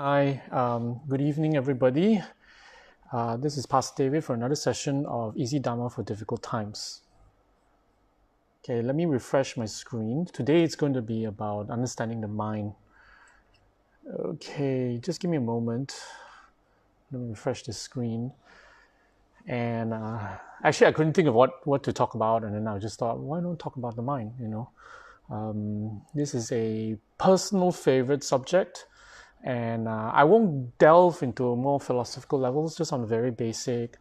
Hi, good evening, everybody. This is Pastor David for another session of Easy Dharma for Difficult Times. Okay, let me refresh my screen. Today it's going to be about understanding the mind. Okay, just give me a moment. Let me refresh the screen. And actually, I couldn't think of what to talk about, and then I just thought, why don't talk about the mind? This is a personal favorite subject. And I won't delve into more philosophical levels, just on a very basic,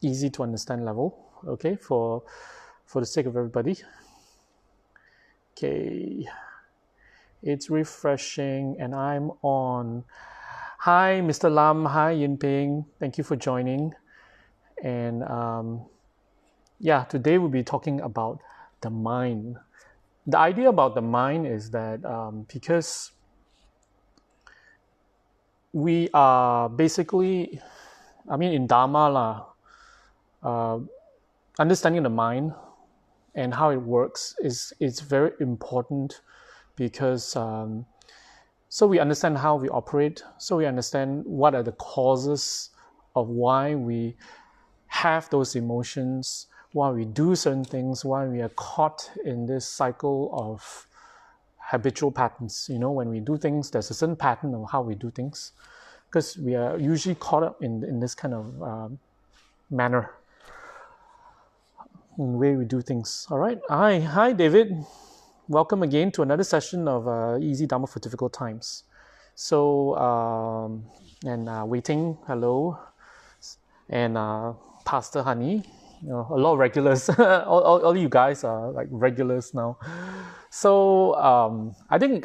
easy to understand level, okay, for the sake of everybody. Okay, it's refreshing and I'm on. Hi, Mr. Lam. Hi, Yin Ping. Thank you for joining. And today we'll be talking about the mind. The idea about the mind is that because we are basically, in Dharma, understanding the mind and how it works is very important because so we understand how we operate, so we understand what are the causes of why we have those emotions, why we do certain things, why we are caught in this cycle of habitual patterns. When we do things, there's a certain pattern of how we do things because we are usually caught up in this kind of manner, in the way we do things. All right. Hi, David. Welcome again to another session of Easy Dharma for Difficult Times. So, waiting, hello, and Pastor Honey, a lot of regulars. all you guys are like regulars now. So I think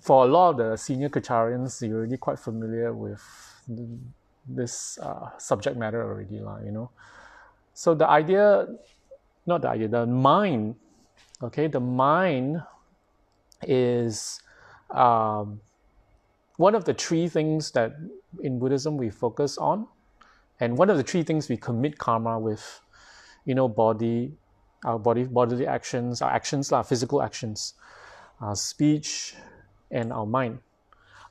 for a lot of the senior Kecharians, you're already quite familiar with this subject matter already, So the mind. Okay, the mind is one of the three things that in Buddhism we focus on, and one of the three things we commit karma with. Bodily actions, our actions, our physical actions, our speech, and our mind.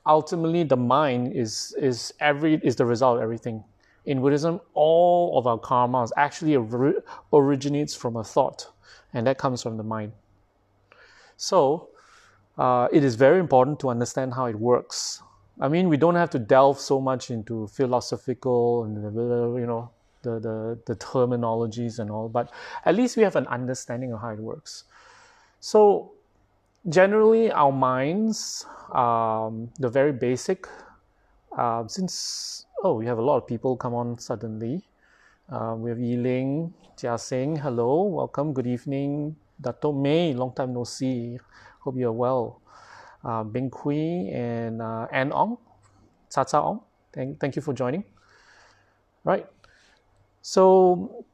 Ultimately, the mind is the result of everything. In Buddhism, all of our karma actually originates from a thought, and that comes from the mind. So, it is very important to understand how it works. We don't have to delve so much into philosophical and the terminologies and all, but at least we have an understanding of how it works. So generally our minds, the very basic, we have a lot of people come on suddenly. We have Yiling, Jia Sing, hello, welcome, good evening. Dato May, long time no see, hope you're well. Bing Kui and Ann Ong, Cha Ong, thank you for joining. Right. So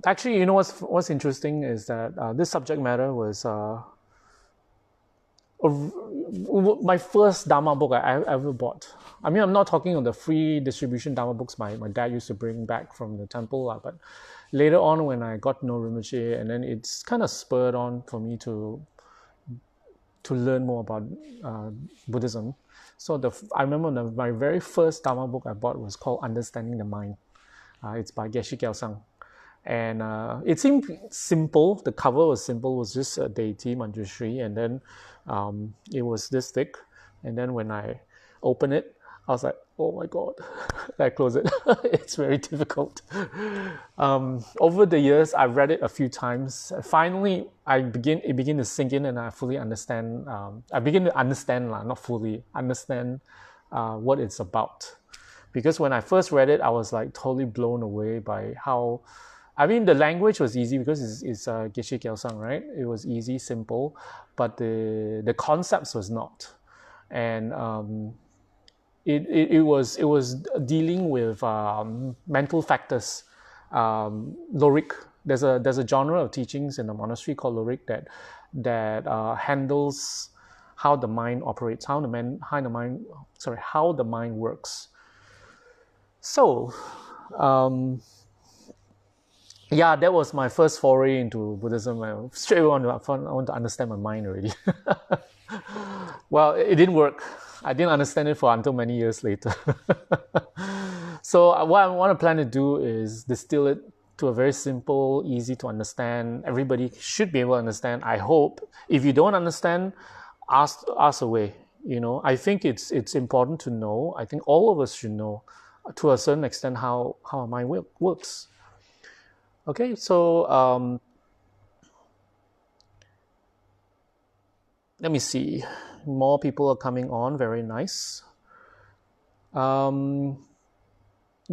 actually, what's interesting is that this subject matter was my first Dharma book I ever bought. I'm not talking on the free distribution Dharma books my dad used to bring back from the temple, but later on when I got to know Rinpoche, and then it's kind of spurred on for me to learn more about Buddhism. So I remember my very first Dharma book I bought was called Understanding the Mind. It's by Geshe Gyaltsang. And it seemed simple. The cover was simple. It was just a deity, Manjushri. And then it was this thick. And then when I opened it, I was like, oh my God. I closed it. It's very difficult. Over the years, I've read it a few times. Finally, it began to sink in and I fully understand. I begin to understand, not fully, understand what it's about. Because when I first read it, I was like totally blown away by how, the language was easy because it's Geshe Gyaltsang, right? It was easy, simple, but the concepts was not. And it was dealing with mental factors. Lyric, there's a genre of teachings in the monastery called lyric that handles how the mind operates, how the mind works. So, that was my first foray into Buddhism. Straight away, I want to understand my mind already. Well, it didn't work. I didn't understand it for until many years later. So what I want to plan to do is distill it to a very simple, easy to understand. Everybody should be able to understand. I hope. If you don't understand, ask away. I think it's important to know. I think all of us should know, to a certain extent, how our mind works. Okay, so let me see. More people are coming on. Very nice.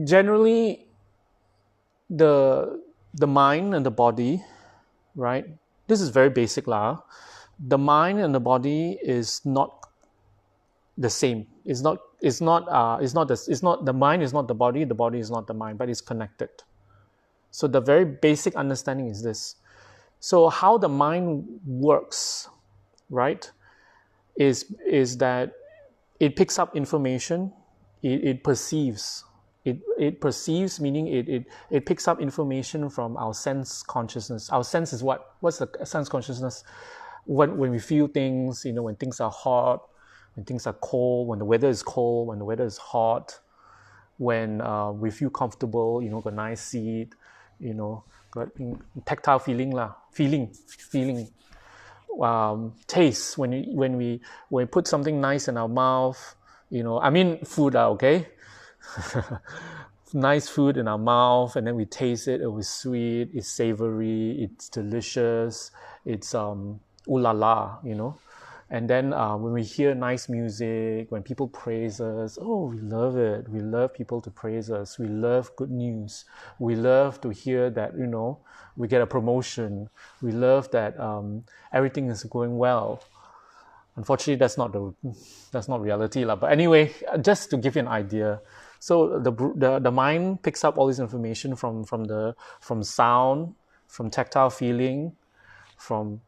Generally, the mind and the body, right? This is very basic lah. The mind and the body is not the same. The mind is not the body is not the mind, but it's connected. So the very basic understanding is this. So how the mind works, right, is that it picks up information, it perceives. It perceives, meaning it picks up information from our sense consciousness. Our sense is what? What's the sense consciousness? When we feel things, when things are hot, when things are cold, when the weather is cold, when the weather is hot, when we feel comfortable, got a nice seat, got tactile feeling lah, feeling. Taste, when we put something nice in our mouth, food, okay. Nice food in our mouth, and then we taste it. It was sweet, it's savory, it's delicious, it's ooh la la, And then when we hear nice music, when people praise us, we love it. We love people to praise us. We love good news. We love to hear that, we get a promotion. We love that everything is going well. Unfortunately, that's not reality lah. But anyway, just to give you an idea. So the mind picks up all this information from sound, from tactile feeling, from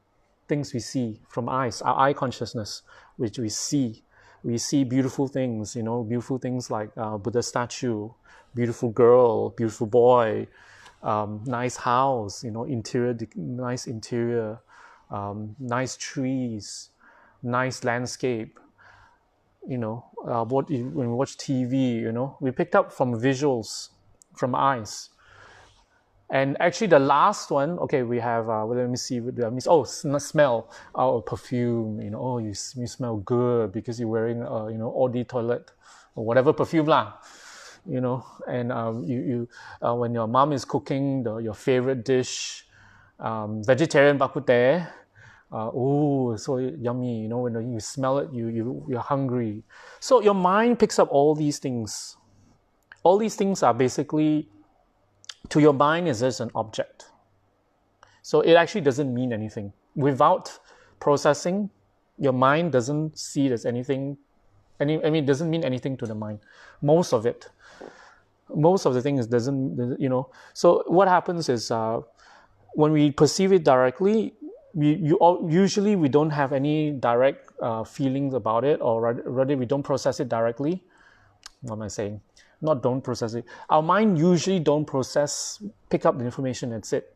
things we see, from eyes, our eye consciousness, which we see. We see beautiful things, beautiful things like Buddha statue, beautiful girl, beautiful boy, nice house, nice interior, nice trees, nice landscape. When we watch TV, we picked up from visuals, from eyes. And actually the last one, okay, we have, let me see, smell, perfume, you smell good because you're wearing, eau de toilette or whatever perfume lah, and you when your mom is cooking your favorite dish, vegetarian bak kut teh, so yummy, when you smell it, you're hungry. So your mind picks up all these things. All these things are basically, to your mind, is just an object. So it actually doesn't mean anything. Without processing, your mind doesn't see it as anything. It doesn't mean anything to the mind. Most of the things doesn't, So what happens is when we perceive it directly, usually we don't have any direct feelings about it, or rather we don't process it directly. What am I saying? Not don't process it. Our mind usually don't pick up the information, that's it.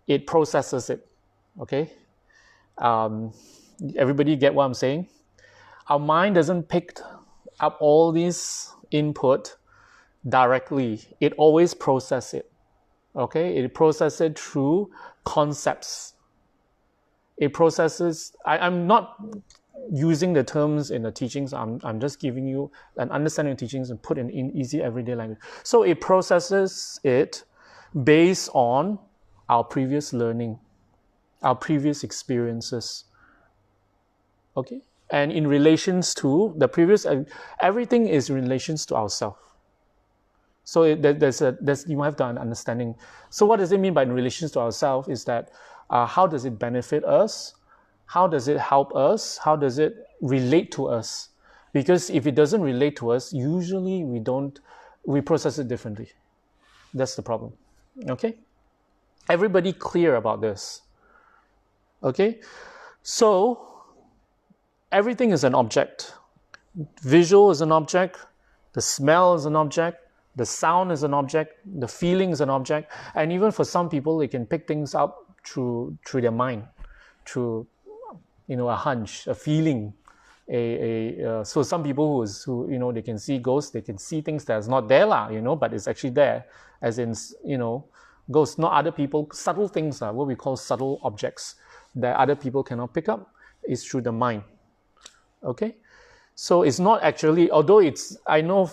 It processes it, okay? Everybody get what I'm saying? Our mind doesn't pick up all these input directly. It always processes it, okay? It processes it through concepts. It processes, I'm not using the terms in the teachings, I'm just giving you an understanding of teachings and put in easy everyday language. So it processes it based on our previous learning, our previous experiences. Okay? And in relations to the previous, everything is in relations to ourselves. So you have to have an understanding. So what does it mean by in relations to ourselves is that how does it benefit us? How does it help us? How does it relate to us? Because if it doesn't relate to us, usually we process it differently. That's the problem. Okay? Everybody clear about this? Okay? So, everything is an object. Visual is an object. The smell is an object. The sound is an object. The feeling is an object. And even for some people, they can pick things up through their mind, through a hunch, a feeling, So some people who you know, they can see ghosts, they can see things that's not there lah, you know, but it's actually there, as in, you know, ghosts, not other people, subtle things are what we call subtle objects that other people cannot pick up, is through the mind. Okay, so it's not actually, although it's, I know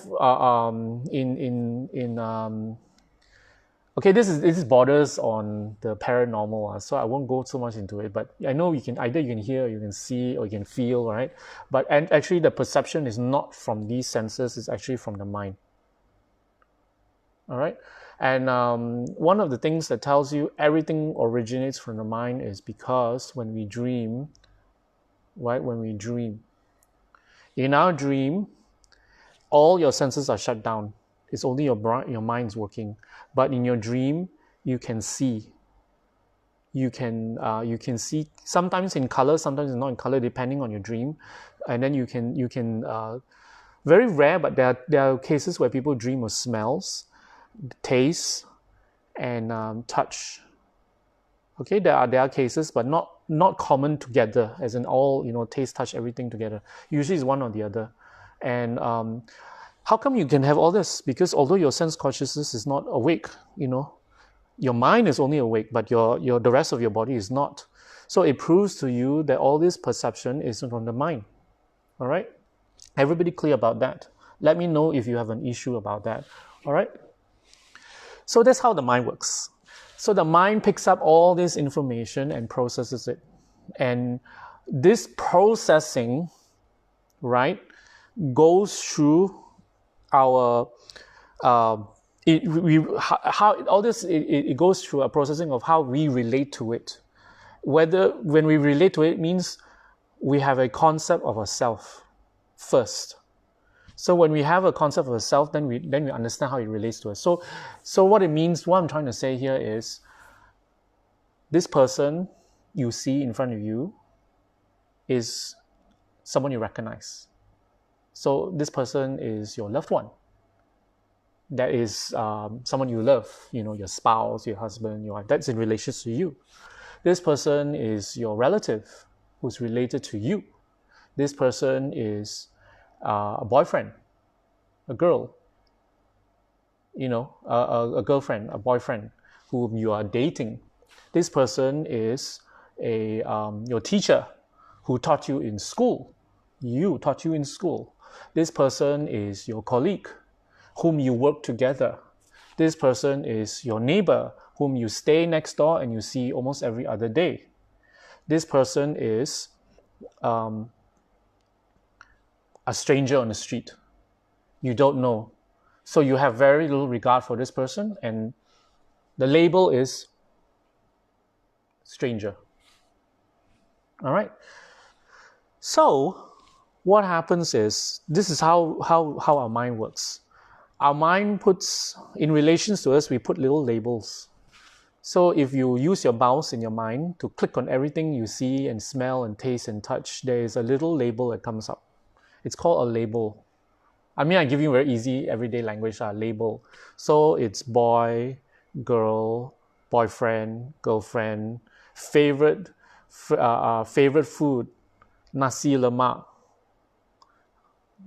okay, this is borders on the paranormal, so I won't go so much into it. But I know you can hear, you can see, or you can feel, right? But and actually, the perception is not from these senses; it's actually from the mind. All right, and one of the things that tells you everything originates from the mind is because when we dream, right? When we dream, in our dream, all your senses are shut down. It's only your mind's working. But in your dream, you can see. You can see, sometimes in color, sometimes not in color, depending on your dream. And then you can very rare, but there are cases where people dream of smells, taste, and touch. Okay, there are cases, but not common together, as in all, you know, taste, touch, everything together. Usually it's one or the other. And how come you can have all this? Because although your sense consciousness is not awake, you know, your mind is only awake, but the rest of your body is not. So it proves to you that all this perception is from the mind. All right? Everybody clear about that? Let me know if you have an issue about that. All right? So that's how the mind works. So the mind picks up all this information and processes it. And this processing, right, goes through our it goes through a processing of how we relate to it. When we relate to it, means we have a concept of a self first. So when we have a concept of a self, then we understand how it relates to us. So what it means, what I'm trying to say here is, this person you see in front of you is someone you recognize. So this person is your loved one. That is someone you love, you know, your spouse, your husband, your wife. That's in relation to you. This person is your relative who's related to you. This person is a boyfriend, a girl, you know, a girlfriend, a boyfriend whom you are dating. This person is your teacher who taught you in school. You taught you in school. This person is your colleague whom you work together. This person is your neighbor whom you stay next door and you see almost every other day. This person is a stranger on the street. You don't know. So you have very little regard for this person, and the label is stranger. All right? So what happens is, this is how our mind works. Our mind puts, in relations to us, we put little labels. So if you use your mouse in your mind to click on everything you see and smell and taste and touch, there is a little label that comes up. It's called a label. I mean, I give you very easy everyday language, label. So it's boy, girl, boyfriend, girlfriend, favorite food, nasi lemak,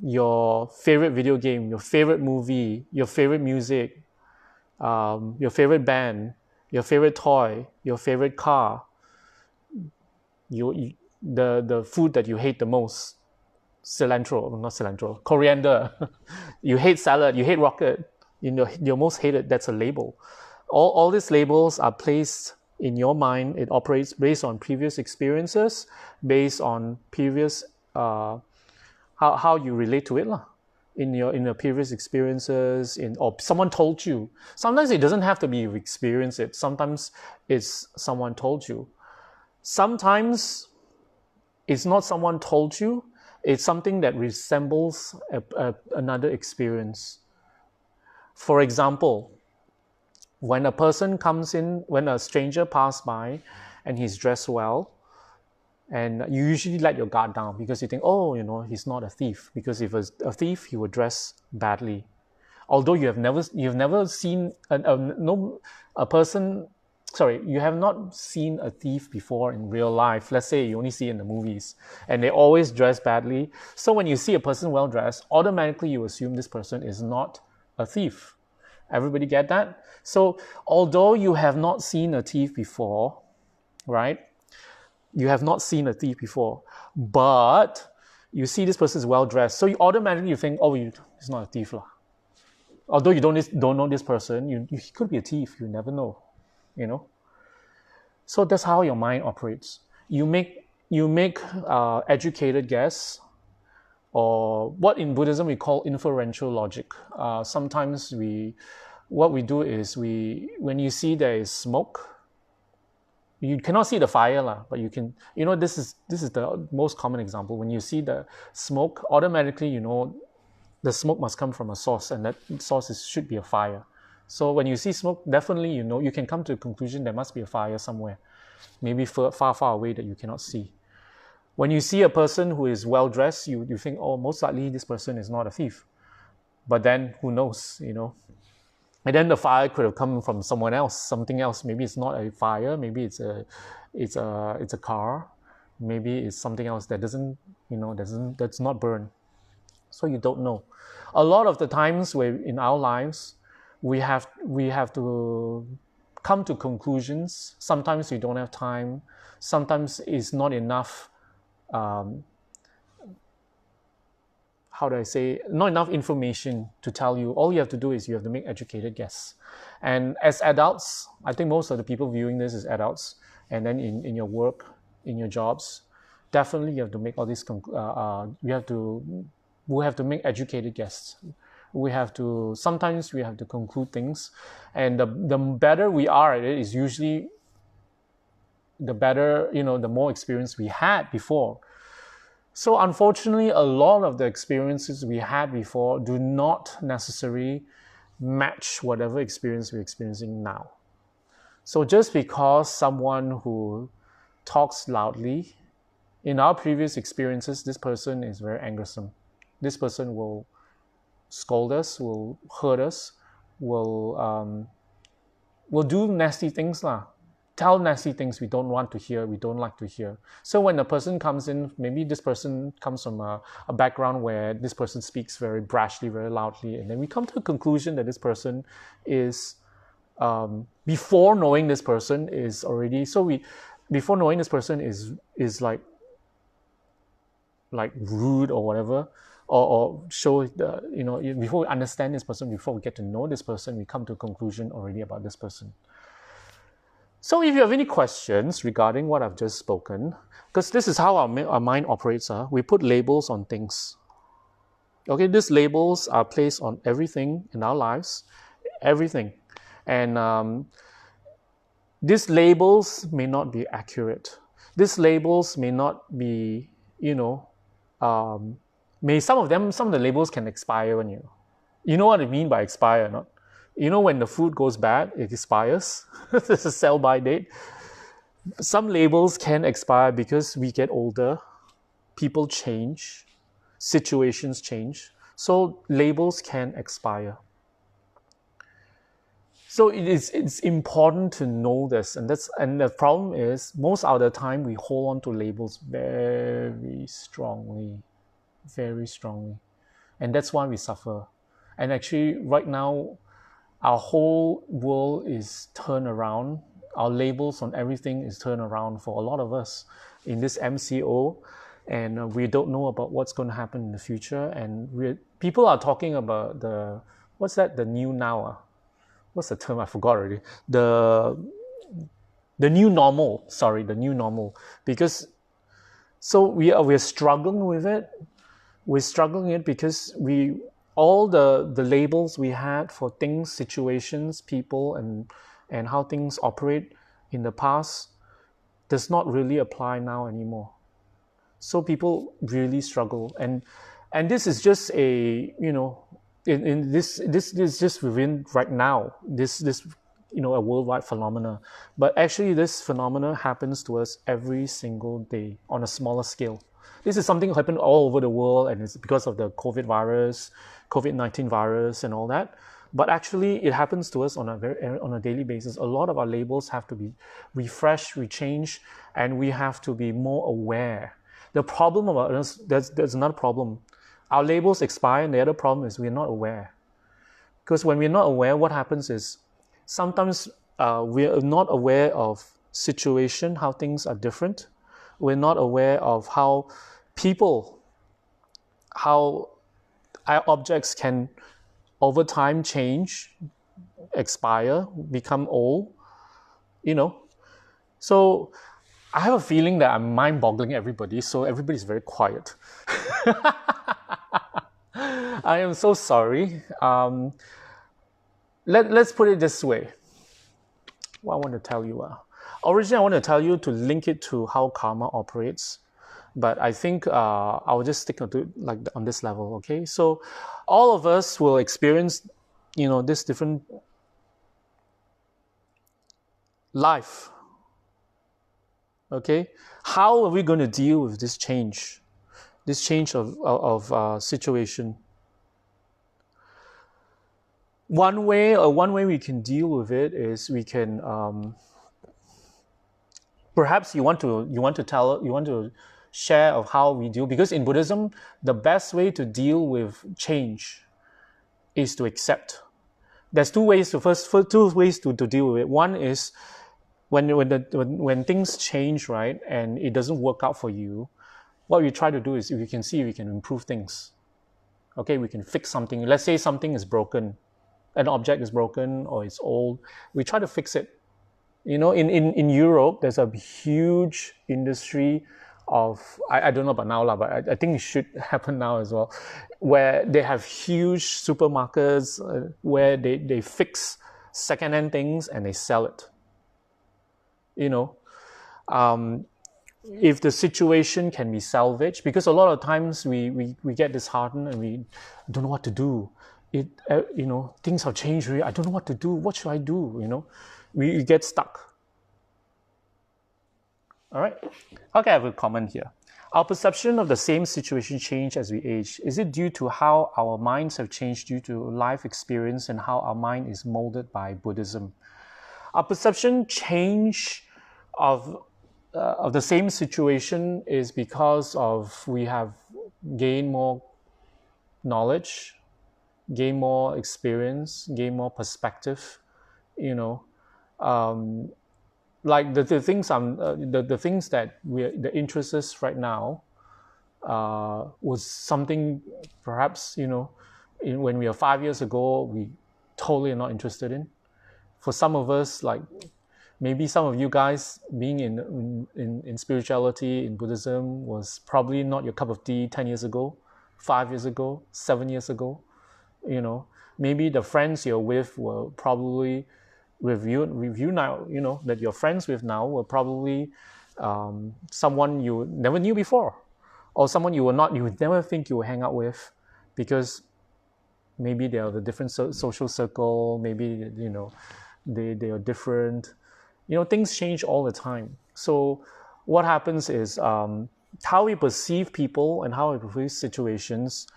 your favorite video game, your favorite movie, your favorite music, your favorite band, your favorite toy, your favorite car, the food that you hate the most, coriander. You hate salad, you hate rocket, your most hated, that's a label. All these labels are placed in your mind. It operates based on previous experiences, based on previous how you relate to it in your previous experiences, or someone told you. Sometimes it doesn't have to be you experience it. Sometimes it's someone told you. Sometimes it's not someone told you. It's something that resembles another experience. For example, when a person comes in, when a stranger passes by and he's dressed well, and you usually let your guard down because you think, oh, you know, he's not a thief. Because if a thief, he would dress badly. Although you've never seen a person you have not seen a thief before in real life. Let's say you only see it in the movies and they always dress badly. So when you see a person well dressed, automatically you assume this person is not a thief. Everybody get that? So although you have not seen a thief before, right? You have not seen a thief before, but you see this person is well dressed. So you automatically think, oh, he's not a thief. Although you don't know this person, he could be a thief. You never know. So that's how your mind operates. You make educated guess, or what in Buddhism we call inferential logic. Sometimes what we do is when you see there is smoke, you cannot see the fire, but you can. This is the most common example. When you see the smoke, automatically the smoke must come from a source, and that source should be a fire. So when you see smoke, definitely you can come to a conclusion there must be a fire somewhere, maybe far, far away that you cannot see. When you see a person who is well dressed, you think, oh, most likely this person is not a thief. But then who knows, And then the fire could have come from someone else, something else. Maybe it's not a fire. Maybe it's a car. Maybe it's something else that that's not burned. So you don't know. A lot of the times in our lives, we have to come to conclusions. Sometimes we don't have time. Sometimes it's not enough. Not enough information to tell you. All you have to do is you have to make educated guess. And as adults, I think most of the people viewing this is adults, and then in your work, in your jobs, definitely you have to make all these. We have to make educated guesses. Sometimes we have to conclude things, and the better we are at it is usually the better, the more experience we had before. So unfortunately, a lot of the experiences we had before do not necessarily match whatever experience we're experiencing now. So just because someone who talks loudly, in our previous experiences, this person is very angersome. This person will scold us, will hurt us, will do nasty things, tell nasty things we don't want to hear, we don't like to hear. So when a person comes in, maybe this person comes from a background where this person speaks very brashly, very loudly, and then we come to a conclusion that this person is, before knowing this person is already, before knowing this person is like rude or whatever, or show before we understand this person, before we get to know this person, we come to a conclusion already about this person. So if you have any questions regarding what I've just spoken, because this is how our mind operates, we put labels on things. Okay, these labels are placed on everything in our lives, everything. And these labels may not be accurate. These labels may not be, some of the labels can expire on you. You know what I mean by expire or not? When the food goes bad, it expires. There's a sell-by date. Some labels can expire because we get older, people change, situations change. So labels can expire. So it's important to know this, and the problem is most of the time we hold on to labels very strongly, and that's why we suffer. And actually, right now, our whole world is turned around. Our labels on everything is turned around for a lot of us in this MCO, and we don't know about what's going to happen in the future. And people are talking about the new now. What's the term? I forgot already. The new normal. Sorry, the new normal. Because we're struggling with it. We're struggling with it because all the labels we had for things, situations, people, and how things operate in the past does not really apply now anymore. So people really struggle, and this is just this is just within right now. This a worldwide phenomena, but actually this phenomena happens to us every single day on a smaller scale. This is something that happened all over the world, and it's because of the COVID-19 virus and all that. But actually, it happens to us on a daily basis. A lot of our labels have to be refreshed, rechanged, and we have to be more aware. The problem about us, there's another problem. Our labels expire, and the other problem is we're not aware. Because when we're not aware, what happens is sometimes we're not aware of situation, how things are different. We're not aware of how people, how our objects can over time change, expire, become old, So I have a feeling that I'm mind-boggling everybody, so everybody's very quiet. I am so sorry. Let's put it this way. What I want to tell you. Originally, I want to tell you to link it to how karma operates, but I think I'll just stick to on this level. Okay, so all of us will experience, this different life. Okay, how are we going to deal with this change of situation? One way we can deal with it is we can perhaps you want to share of how we deal, because in Buddhism the best way to deal with change is to accept. There's two ways to deal with it. One is when things change, right, and it doesn't work out for you, what we try to do is, if we can see, we can improve things. Okay, we can fix something. Let's say something is broken, an object is broken or it's old. We try to fix it. In Europe, there's a huge industry of, I don't know about now, but I think it should happen now as well, where they have huge supermarkets where they fix secondhand things and they sell it. If the situation can be salvaged, because a lot of times we get disheartened and we don't know what to do. Things have changed. I don't know what to do. What should I do? We get stuck. All right. Okay, I have a comment here. Our perception of the same situation change as we age. Is it due to how our minds have changed due to life experience and how our mind is molded by Buddhism? Our perception change of the same situation is because of we have gained more knowledge, gain more experience, gain more perspective, like the things the things that the interests us right now was something perhaps when we were 5 years ago we totally are not interested in. For some of us, like maybe some of you guys being in spirituality, in Buddhism, was probably not your cup of tea 10 years ago, 5 years ago, 7 years ago. Maybe the friends you're with were probably with you now, that you're friends with now were probably someone you never knew before, or someone you would never think you would hang out with, because maybe they are the different social circle, maybe they are different. Things change all the time. So what happens is how we perceive people and how we perceive situations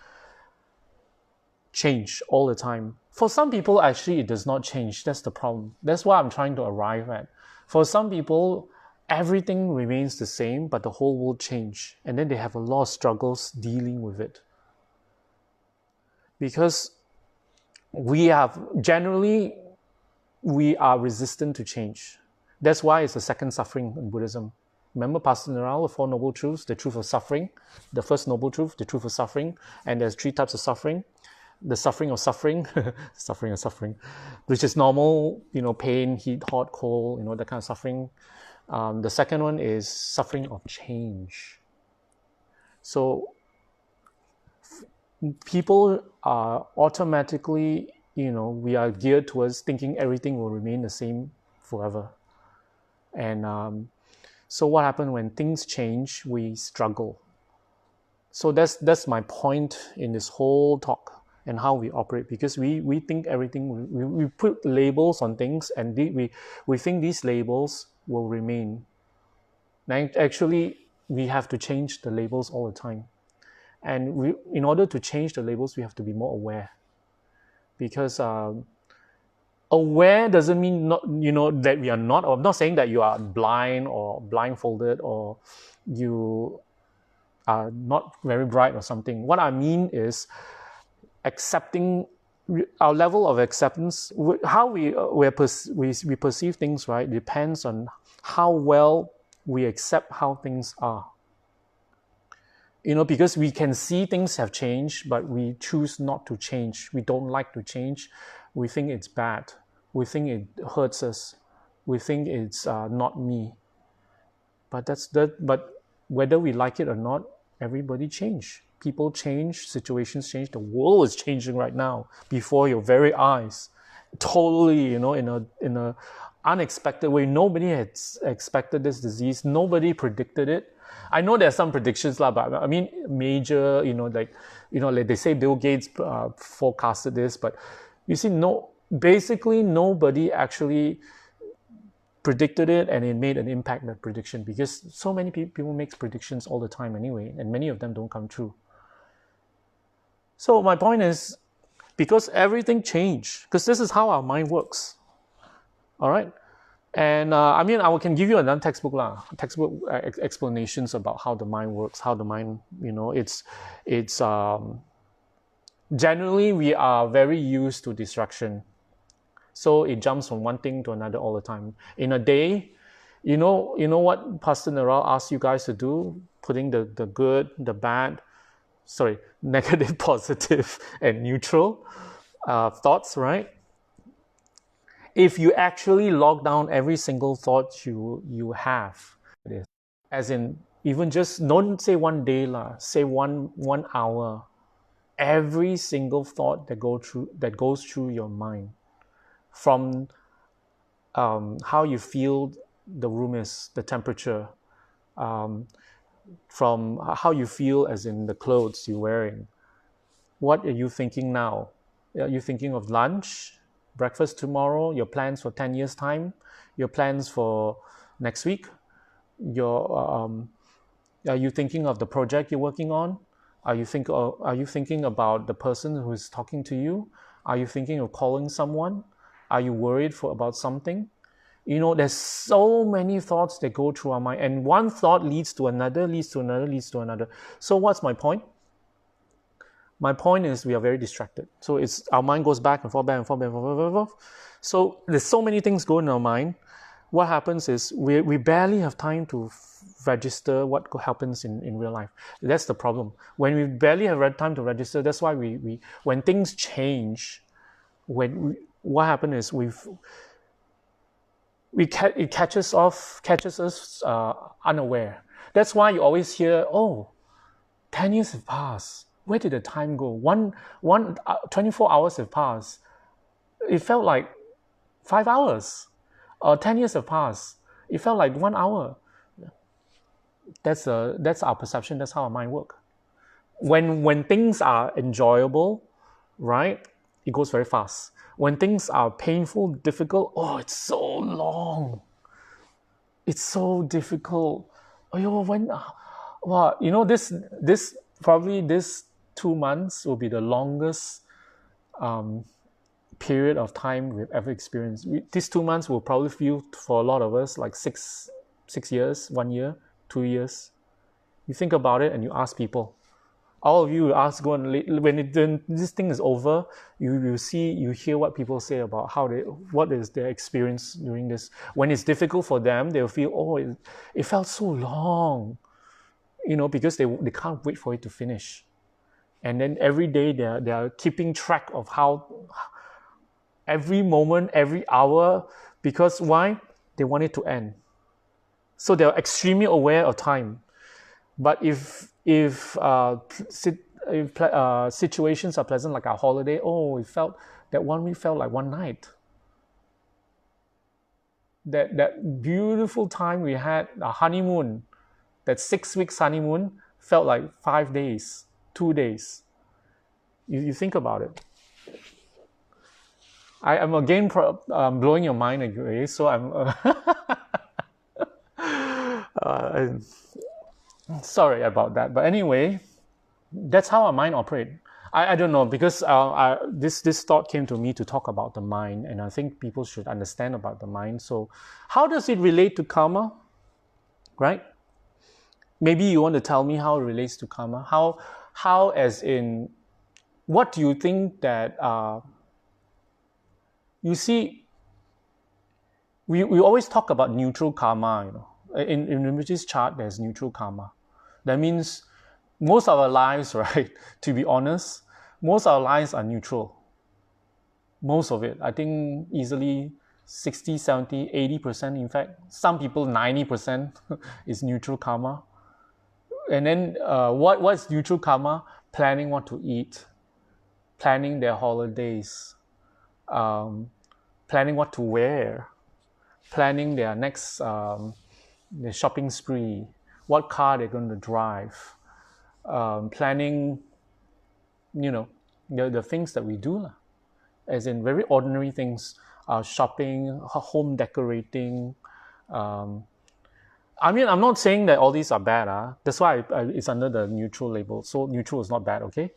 change all the time. For some people, actually, it does not change. That's the problem. That's what I'm trying to arrive at. For some people, everything remains the same, but the whole world change. And then they have a lot of struggles dealing with it. Because we are resistant to change. That's why it's the second suffering in Buddhism. Remember Pastor David, the Four Noble Truths, the truth of suffering, the first noble truth, the truth of suffering, and there's 3 types of suffering. The suffering of suffering, suffering of suffering, which is normal, pain, heat, hot, cold, that kind of suffering. The second one is suffering of change. So people are automatically, we are geared towards thinking everything will remain the same forever. And so what happens when things change, we struggle. So that's my point in this whole talk. And how we operate, because we think everything, we put labels on things, and we think these labels will remain. Now, actually, we have to change the labels all the time. And in order to change the labels, we have to be more aware. because aware doesn't mean not, that we are not. I'm not saying that you are blind or blindfolded or you are not very bright or something. What I mean is accepting our level of acceptance, how we perceive things, right, depends on how well we accept how things are. Because we can see things have changed, but we choose not to change. We don't like to change. We think it's bad. We think it hurts us. We think it's not me. But But whether we like it or not, everybody change. People change. Situations change. The world is changing right now before your very eyes. Totally, in a unexpected way. Nobody had expected this disease. Nobody predicted it. I know there's some predictions, but I mean major, like they say Bill Gates forecasted this, but you see, basically nobody actually predicted it, and it made an impact, that prediction, because so many people make predictions all the time anyway, and many of them don't come true. So my point is, because everything changed, because this is how our mind works. All right. And I can give you another textbook explanations about how the mind works, how the mind, it's generally we are very used to distraction. So it jumps from one thing to another all the time. In a day, you know what Pastor Naral asked you guys to do? Putting the good, the bad, negative, positive, and neutral thoughts, right? If you actually log down every single thought you have, as in even just don't say one day say one hour, every single thought that goes through your mind, from how you feel the room is, the temperature, from how you feel as in the clothes you're wearing. What are you thinking now? Are you thinking of lunch, breakfast tomorrow, your plans for 10 years time, your plans for next week, are you thinking of the project you're working on? Are you thinking about the person who's talking to you? Are you thinking of calling someone? Are you worried about something? There's so many thoughts that go through our mind, and one thought leads to another, leads to another, leads to another. So what's my point? My point is we are very distracted. So it's our mind goes back and forth, back and forth, back and forth, back and forth. So there's so many things going in our mind. What happens is we barely have time to register what happens in real life. That's the problem. When we barely have time to register, that's why we when things change, what happens is it catches us unaware. That's why you always hear, 10 years have passed. Where did the time go? 24 hours have passed. It felt like 5 hours. 10 years have passed. It felt like 1 hour. That's our perception. That's how our mind works. When things are enjoyable, right, it goes very fast. When things are painful, difficult, it's so long. It's so difficult. This probably this 2 months will be the longest period of time we've ever experienced. These 2 months will probably feel for a lot of us like 6 years, 1 year, 2 years. You think about it and you ask people. All of you ask, when this thing is over, you hear what people say about what is their experience during this. When it's difficult for them, they'll feel, it felt so long, because they can't wait for it to finish. And then every day they are keeping track of how every moment, every hour, because why? They want it to end. So they're extremely aware of time. But if situations are pleasant, like our holiday, it felt that 1 week felt like one night. That beautiful time we had, a honeymoon, that 6 weeks honeymoon felt like 5 days, 2 days. You think about it. I'm again blowing your mind away, so I'm sorry about that. But anyway, that's how our mind operates. I don't know, because this thought came to me to talk about the mind, and I think people should understand about the mind. So how does it relate to karma, right? Maybe you want to tell me how it relates to karma. How as in, what do you think that, you see, we always talk about neutral karma, you know. In Rinpoche's chart, there's neutral karma. That means most of our lives, right, to be honest, most of our lives are neutral. Most of it. I think easily 60, 70, 80%, in fact. Some people, 90% is neutral karma. And then what's neutral karma? Planning what to eat, planning their holidays, planning what to wear, planning their next their shopping spree, what car they're going to drive, planning, the things that we do, as in very ordinary things, shopping, home decorating. I'm not saying that all these are bad. That's why it's under the neutral label. So neutral is not bad, okay?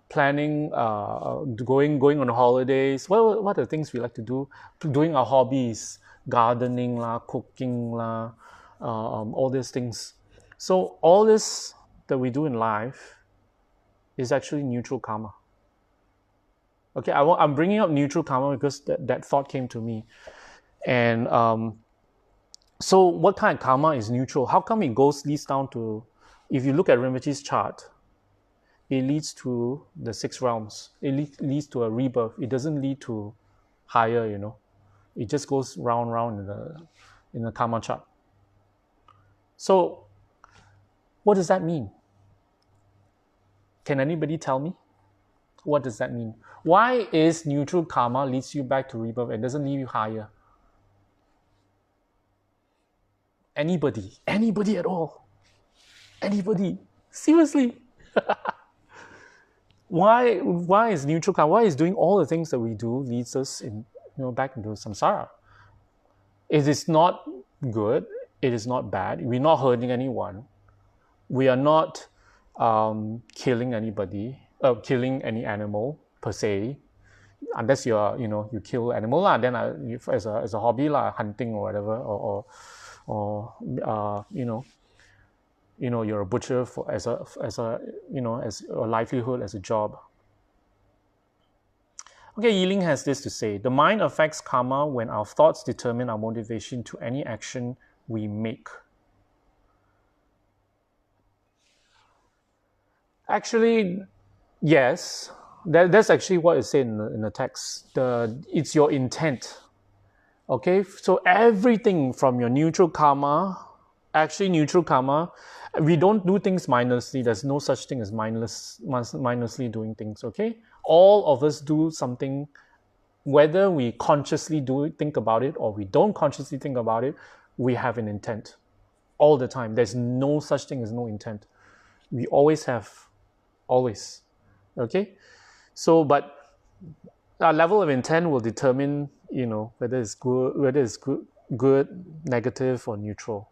Planning, going on holidays. What are the things we like to do? Doing our hobbies, gardening lah, cooking lah, all these things. So all this that we do in life is actually neutral karma. Okay, I'm bringing up neutral karma because that thought came to me. And so what kind of karma is neutral? How come it leads down to, if you look at Rinpoche's chart, it leads to the 6 realms. It leads to a rebirth. It doesn't lead to higher, It just goes round in the karma chart. So what does that mean? Can anybody tell me? What does that mean? Why is neutral karma leads you back to rebirth and doesn't lead you higher? Anybody at all? Anybody? Seriously? Why is neutral karma? Why is doing all the things that we do leads us back into samsara? It is not good. It is not bad. We're not hurting anyone. We are not killing anybody, killing any animal per se, unless you are, you kill animal lah. Then as a hobby lah, hunting or whatever, or you're a butcher as a livelihood, as a job. Okay, Yiling has this to say: the mind affects karma when our thoughts determine our motivation to any action we make. Actually, yes, that's actually what is said in the text. It's your intent. Okay, so everything from your neutral karma, we don't do things mindlessly. There's no such thing as mindlessly doing things, okay? All of us do something, whether we consciously think about it or we don't consciously think about it, we have an intent all the time. There's no such thing as no intent. We always have, always, okay? So, but our level of intent will determine, whether it's good, negative, or neutral.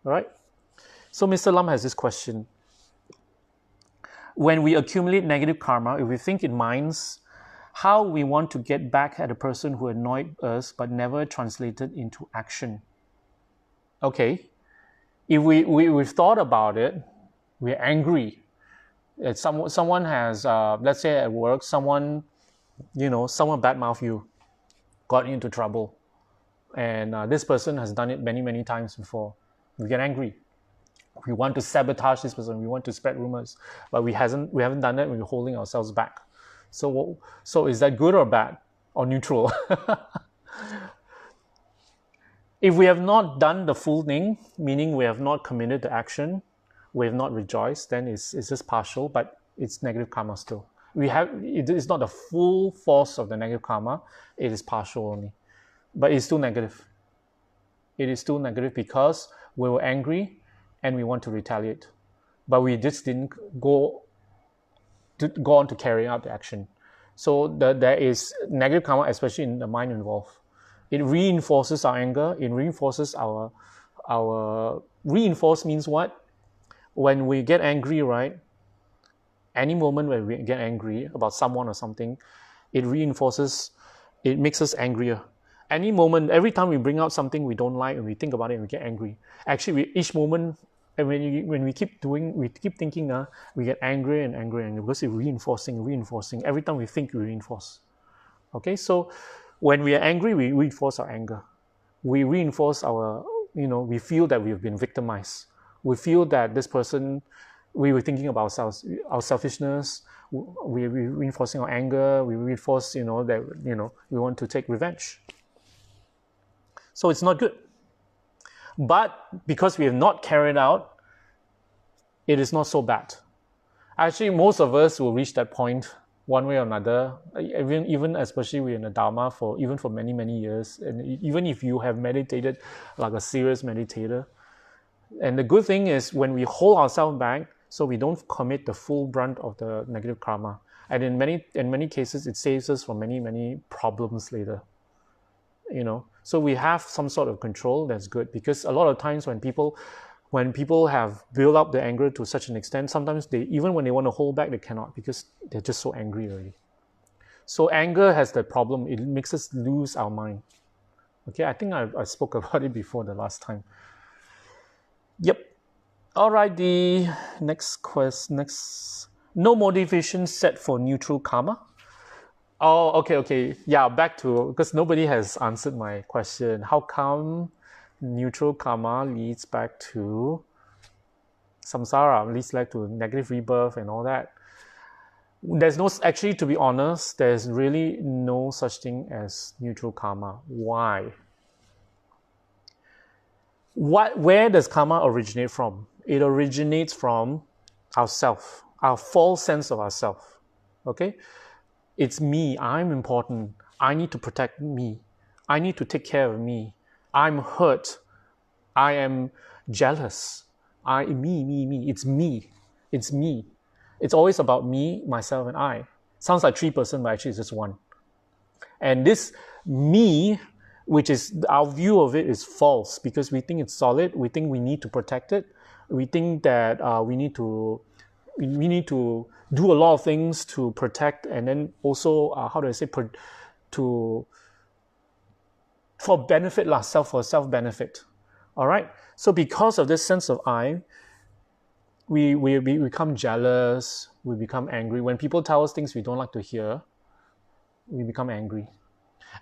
All right? So Mr. Lam has this question. When we accumulate negative karma, if we think in minds how we want to get back at a person who annoyed us but never translated into action. Okay, if we've thought about it, we're angry. Someone has, let's say at work, someone badmouth you, got you into trouble, and this person has done it many, many times before. We get angry. We want to sabotage this person. We want to spread rumors, but we haven't done that. We're holding ourselves back. So is that good or bad or neutral? If we have not done the full thing, meaning we have not committed the action, we have not rejoiced, then it's just partial, but it's negative karma still. It's not the full force of the negative karma. It is partial only, but it's still negative. It is still negative because we were angry and we want to retaliate, but we just didn't go on to carry out the action. So there is negative karma, especially in the mind involved. It reinforces our anger. It reinforces our reinforce means what? When we get angry, right? Any moment when we get angry about someone or something, it makes us angrier. Any moment, every time we bring out something we don't like and we think about it and we get angry. Actually, each moment, and when we keep thinking, we get angry and angry and because it's reinforcing. Every time we think, we reinforce. Okay, so when we are angry, we reinforce our anger. We reinforce we feel that we've been victimized. We feel that this person, we were thinking about ourselves, our selfishness. We're reinforcing our anger. We reinforce, that we want to take revenge. So it's not good. But because we have not carried out, it is not so bad. Actually, most of us will reach that point one way or another, even especially we're in the Dharma for many, many years. And even if you have meditated like a serious meditator. And the good thing is when we hold ourselves back, so we don't commit the full brunt of the negative karma. And in many cases, it saves us from many, many problems later. So we have some sort of control. That's good, because a lot of times when people have built up the anger to such an extent, sometimes even when they want to hold back, they cannot, because they're just so angry already. So anger has that problem. It makes us lose our mind. Okay, I think I spoke about it before the last time. Yep. All right, the next question. No motivation set for neutral karma. Oh, okay. Yeah, back to, because nobody has answered my question. How come neutral karma leads back to samsara, leads back to negative rebirth and all that? There's actually, to be honest, there's really no such thing as neutral karma. Why? Where does karma originate from? It originates from ourself, our false sense of ourself. Okay? It's me. I'm important. I need to protect me. I need to take care of me. I'm hurt. I am jealous. Me. It's me. It's me. It's always about me, myself, and I. Sounds like 3 persons, but actually it's just one. And this me, which is our view of it, is false, because we think it's solid. We think we need to protect it. We think that we need to do a lot of things to protect, and then also for benefit, for self benefit. All right. So because of this sense of I, we become jealous. We become angry when people tell us things we don't like to hear. We become angry.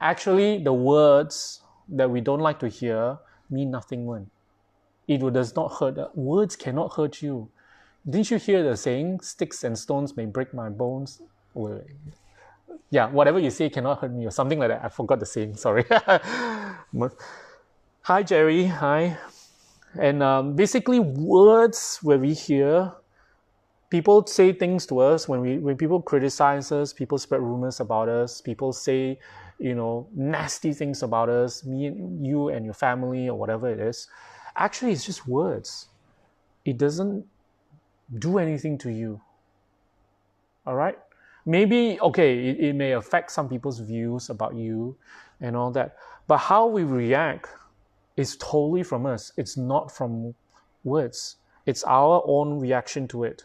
Actually, the words that we don't like to hear mean nothing. When it does not hurt. Words cannot hurt you. Didn't you hear the saying, sticks and stones may break my bones? Yeah, whatever you say cannot hurt me, or something like that. I forgot the saying, sorry. Hi, Jerry. Hi. And basically, words where we hear, people say things to us, when people criticize us, people spread rumors about us, people say, nasty things about us, you and your family, or whatever it is. Actually, it's just words. It doesn't do anything to you. All right? Maybe, okay, it may affect some people's views about you and all that. But how we react is totally from us. It's not from words. It's our own reaction to it.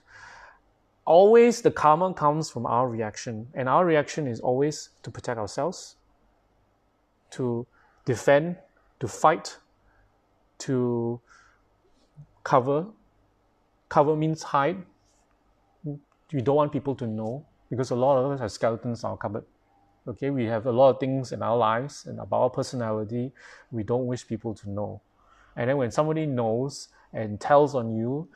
Always the karma comes from our reaction. And our reaction is always to protect ourselves, to defend, to fight, to cover. Cover means hide. You don't want people to know, because a lot of us have skeletons in our cupboard. Okay, we have a lot of things in our lives and about our personality we don't wish people to know. And then when somebody knows and tells on you,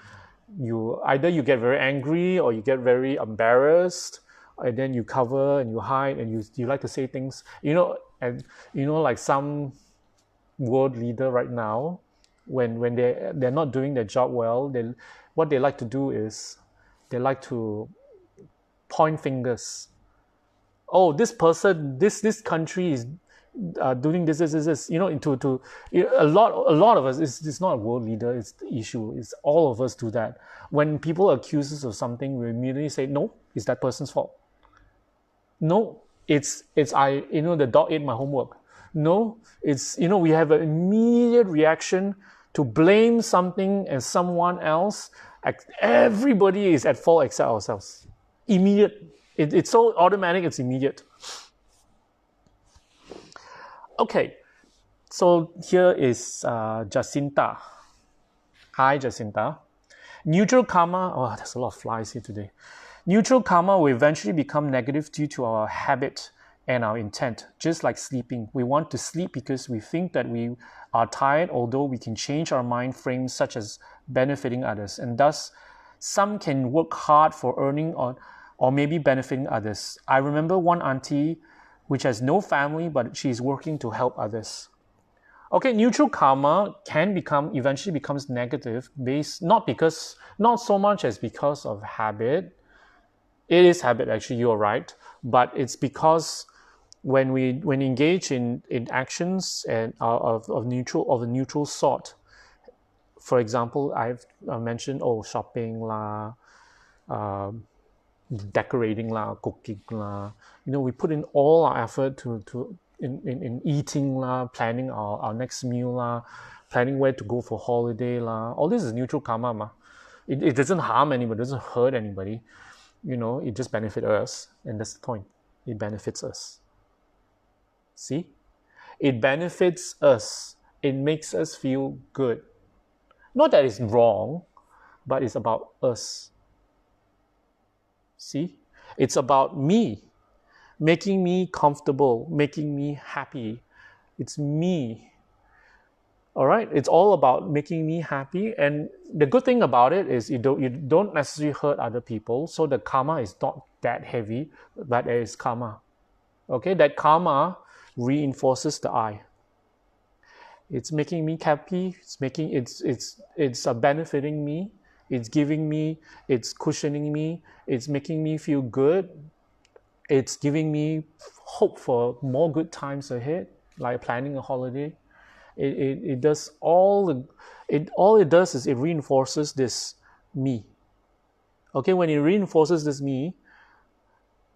either you get very angry or you get very embarrassed, and then you cover and you hide and you like to say things, like some world leader right now, when they're not doing their job well, what they like to do is they like to point fingers. Oh, this person, this country is doing this. A lot of us. It's not a world leader. It's the issue. It's all of us do that. When people accuse us of something, we immediately say, no, it's that person's fault. No, it's the dog ate my homework. No, it's we have an immediate reaction to blame something and someone else. Everybody is at fault except ourselves. immediate. It's so automatic, it's immediate. Okay, so here is Jacinta. Hi, Jacinta. Neutral karma, oh, there's a lot of flies here today. Neutral karma will eventually become negative due to our habit and our intent, just like sleeping. We want to sleep because we think that we are tired, although we can change our mind frames such as benefiting others. And thus, some can work hard for earning or maybe benefiting others. I remember one auntie which has no family, but she's working to help others. Okay, neutral karma can eventually becomes negative based not so much as because of habit. It is habit, actually, you're right, but it's because when we engage in actions and of a neutral sort. For example, I've mentioned shopping lah, decorating lah, cooking lah. We put in all our effort in eating lah, planning our next meal lah, planning where to go for holiday lah. All this is neutral karma ma. It doesn't harm anybody, it doesn't hurt anybody. It just benefits us, and that's the point. It benefits us. See? It benefits us. It makes us feel good. Not that it's wrong, but it's about us. See? It's about me, making me comfortable, making me happy. It's me. All right? It's all about making me happy. And the good thing about it is you don't necessarily hurt other people. So the karma is not that heavy, but there is karma. Okay? That karma reinforces the I. It's making me happy. It's benefiting me. It's giving me. It's cushioning me. It's making me feel good. It's giving me hope for more good times ahead, like planning a holiday. It does all it does is it reinforces this me. Okay, when it reinforces this me,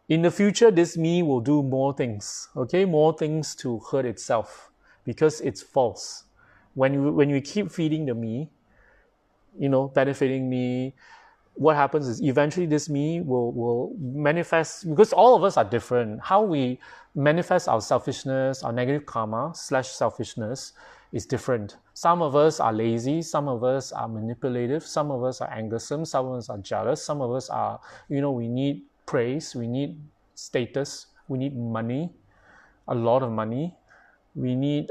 in the future, this me will do more things. Okay, more things to hurt itself because it's false. When you keep feeding the me, benefiting me, what happens is eventually this me will manifest, because all of us are different. How we manifest our selfishness, our negative karma / selfishness is different. Some of us are lazy, some of us are manipulative, some of us are angersome, some of us are jealous, some of us are, we need praise, we need status, we need money, a lot of money, we need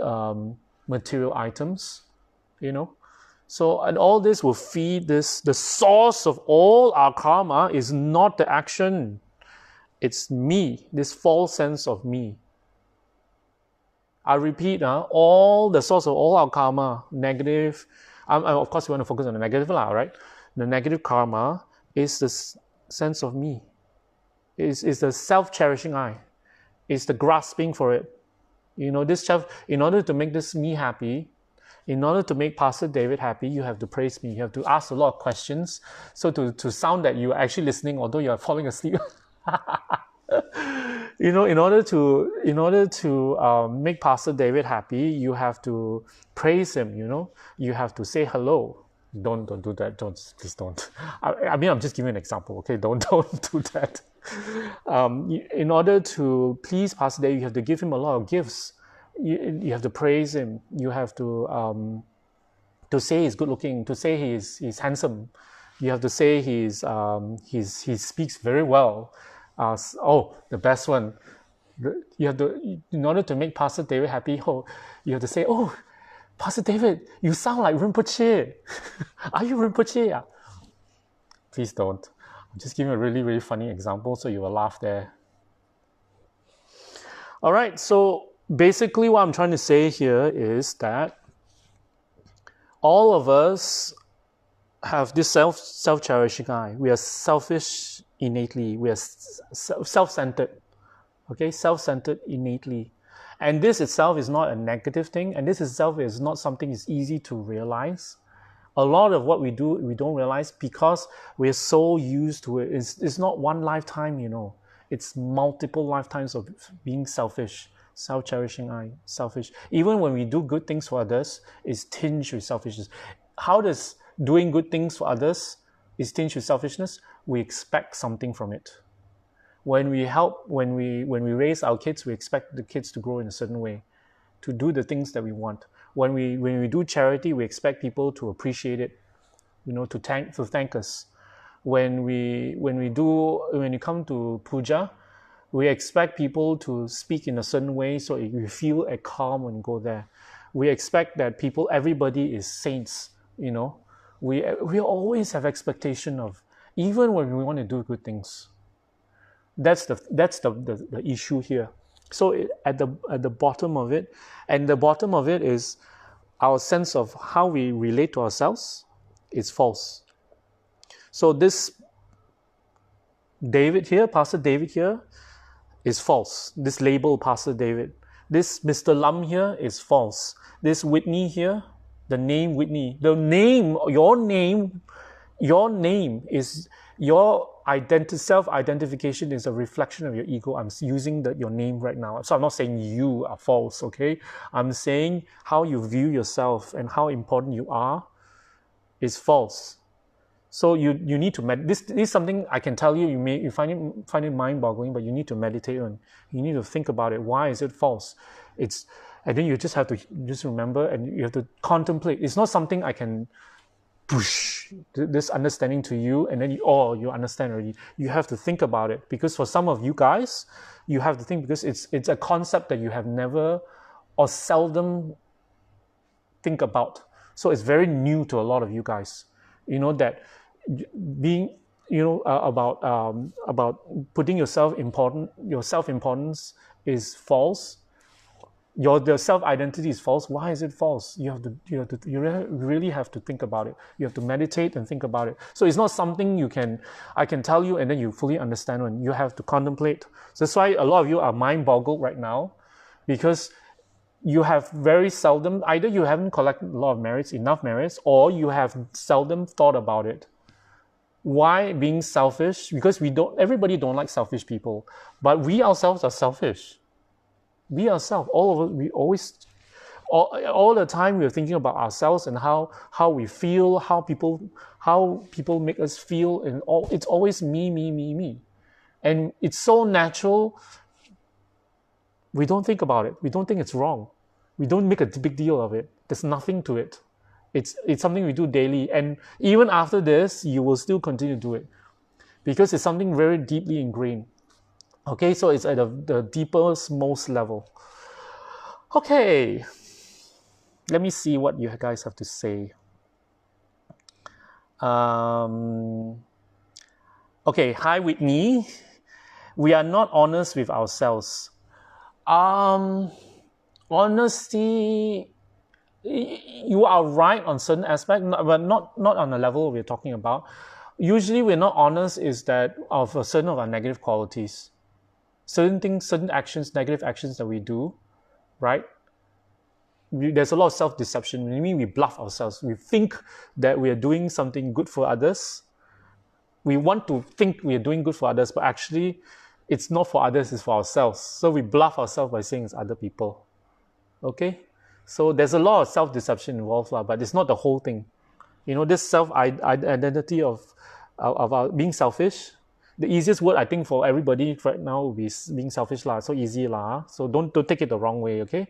material items, So, and all this will feed this. The source of all our karma is not the action. It's me, this false sense of me. I repeat, all the source of all our karma, negative, of course we want to focus on the negative, right? The negative karma is the sense of me. It's the self-cherishing I. It's the grasping for it. In order to make this me happy, in order to make Pastor David happy, you have to praise me. You have to ask a lot of questions. So to sound that you are actually listening, although you are falling asleep. In order to make Pastor David happy, you have to praise him. You have to say hello. Don't do that. Please don't. I'm just giving an example. Okay, don't do that. In order to please Pastor David, you have to give him a lot of gifts. You have to praise him. You have to say he's good looking, to say he's handsome. You have to say he speaks very well. The best one. You have to, in order to make Pastor David happy, you have to say, Pastor David, you sound like Rinpoche. Are you Rinpoche? Yeah? Please don't. I'm just giving a really, really funny example so you will laugh there. All right, so basically what I'm trying to say here is that all of us have this self-cherishing I. We are selfish innately. We are self-centered. Okay, self-centered innately. And this itself is not a negative thing, and this itself is not something that's easy to realize. A lot of what we do, we don't realize because we're so used to it. It's not one lifetime, It's multiple lifetimes of being selfish, self-cherishing I, selfish. Even when we do good things for others, it's tinged with selfishness. How does doing good things for others is tinged with selfishness? We expect something from it. When we help, when we raise our kids, we expect the kids to grow in a certain way, to do the things that we want. When we do charity, we expect people to appreciate it, to thank us. When you come to puja, we expect people to speak in a certain way so you feel a calm when you go there. We expect that everybody is saints. We always have expectation of, even when we want to do good things. That's the issue here. So at the bottom of it, and the bottom of it is our sense of how we relate to ourselves is false. So this Pastor David here, is false. This label, Pastor David. This Mr. Lam here is false. This Whitney here, the name Whitney, your name is your self-identification is a reflection of your ego. I'm using your name right now. So I'm not saying you are false, okay? I'm saying how you view yourself and how important you are is false. So you need to this is something I can tell you. You find it mind-boggling, but you need to meditate on. You need to think about it. Why is it false? And then you just have to remember, and you have to contemplate. It's not something I can push this understanding to you, and then you understand already. You have to think about it, because for some of you guys, you have to think, because it's a concept that you have never or seldom think about. So it's very new to a lot of you guys. That being, about putting your self-importance is false. The self-identity is false. Why is it false? You really have to think about it. You have to meditate and think about it. So it's not something I can tell you and then you fully understand. When you have to contemplate. So that's why a lot of you are mind-boggled right now, because you have very seldom, either you haven't collected a lot of enough merits, or you have seldom thought about it. Why being selfish? Because everybody don't like selfish people, but we ourselves are selfish. We ourselves, all the time we're thinking about ourselves and how we feel, how people make us feel, and it's always me. And it's so natural. We don't think about it. We don't think it's wrong. We don't make a big deal of it. There's nothing to it. It's something we do daily. And even after this, you will still continue to do it, because it's something very deeply ingrained. Okay, so it's at the deepest, most level. Okay, let me see what you guys have to say. Okay, hi Whitney. We are not honest with ourselves. Honesty, you are right on certain aspects, but not on the level we're talking about. Usually we're not honest is that of a certain of our negative qualities. Certain things, certain actions, negative actions that we do, right? There's a lot of self-deception. We bluff ourselves. We think that we are doing something good for others. We want to think we are doing good for others, but actually it's not for others, it's for ourselves. So we bluff ourselves by saying it's other people. Okay? So there's a lot of self-deception involved, but it's not the whole thing. This self-identity of our being selfish, the easiest word I think for everybody right now would be being selfish. So easy. So don't take it the wrong way, okay?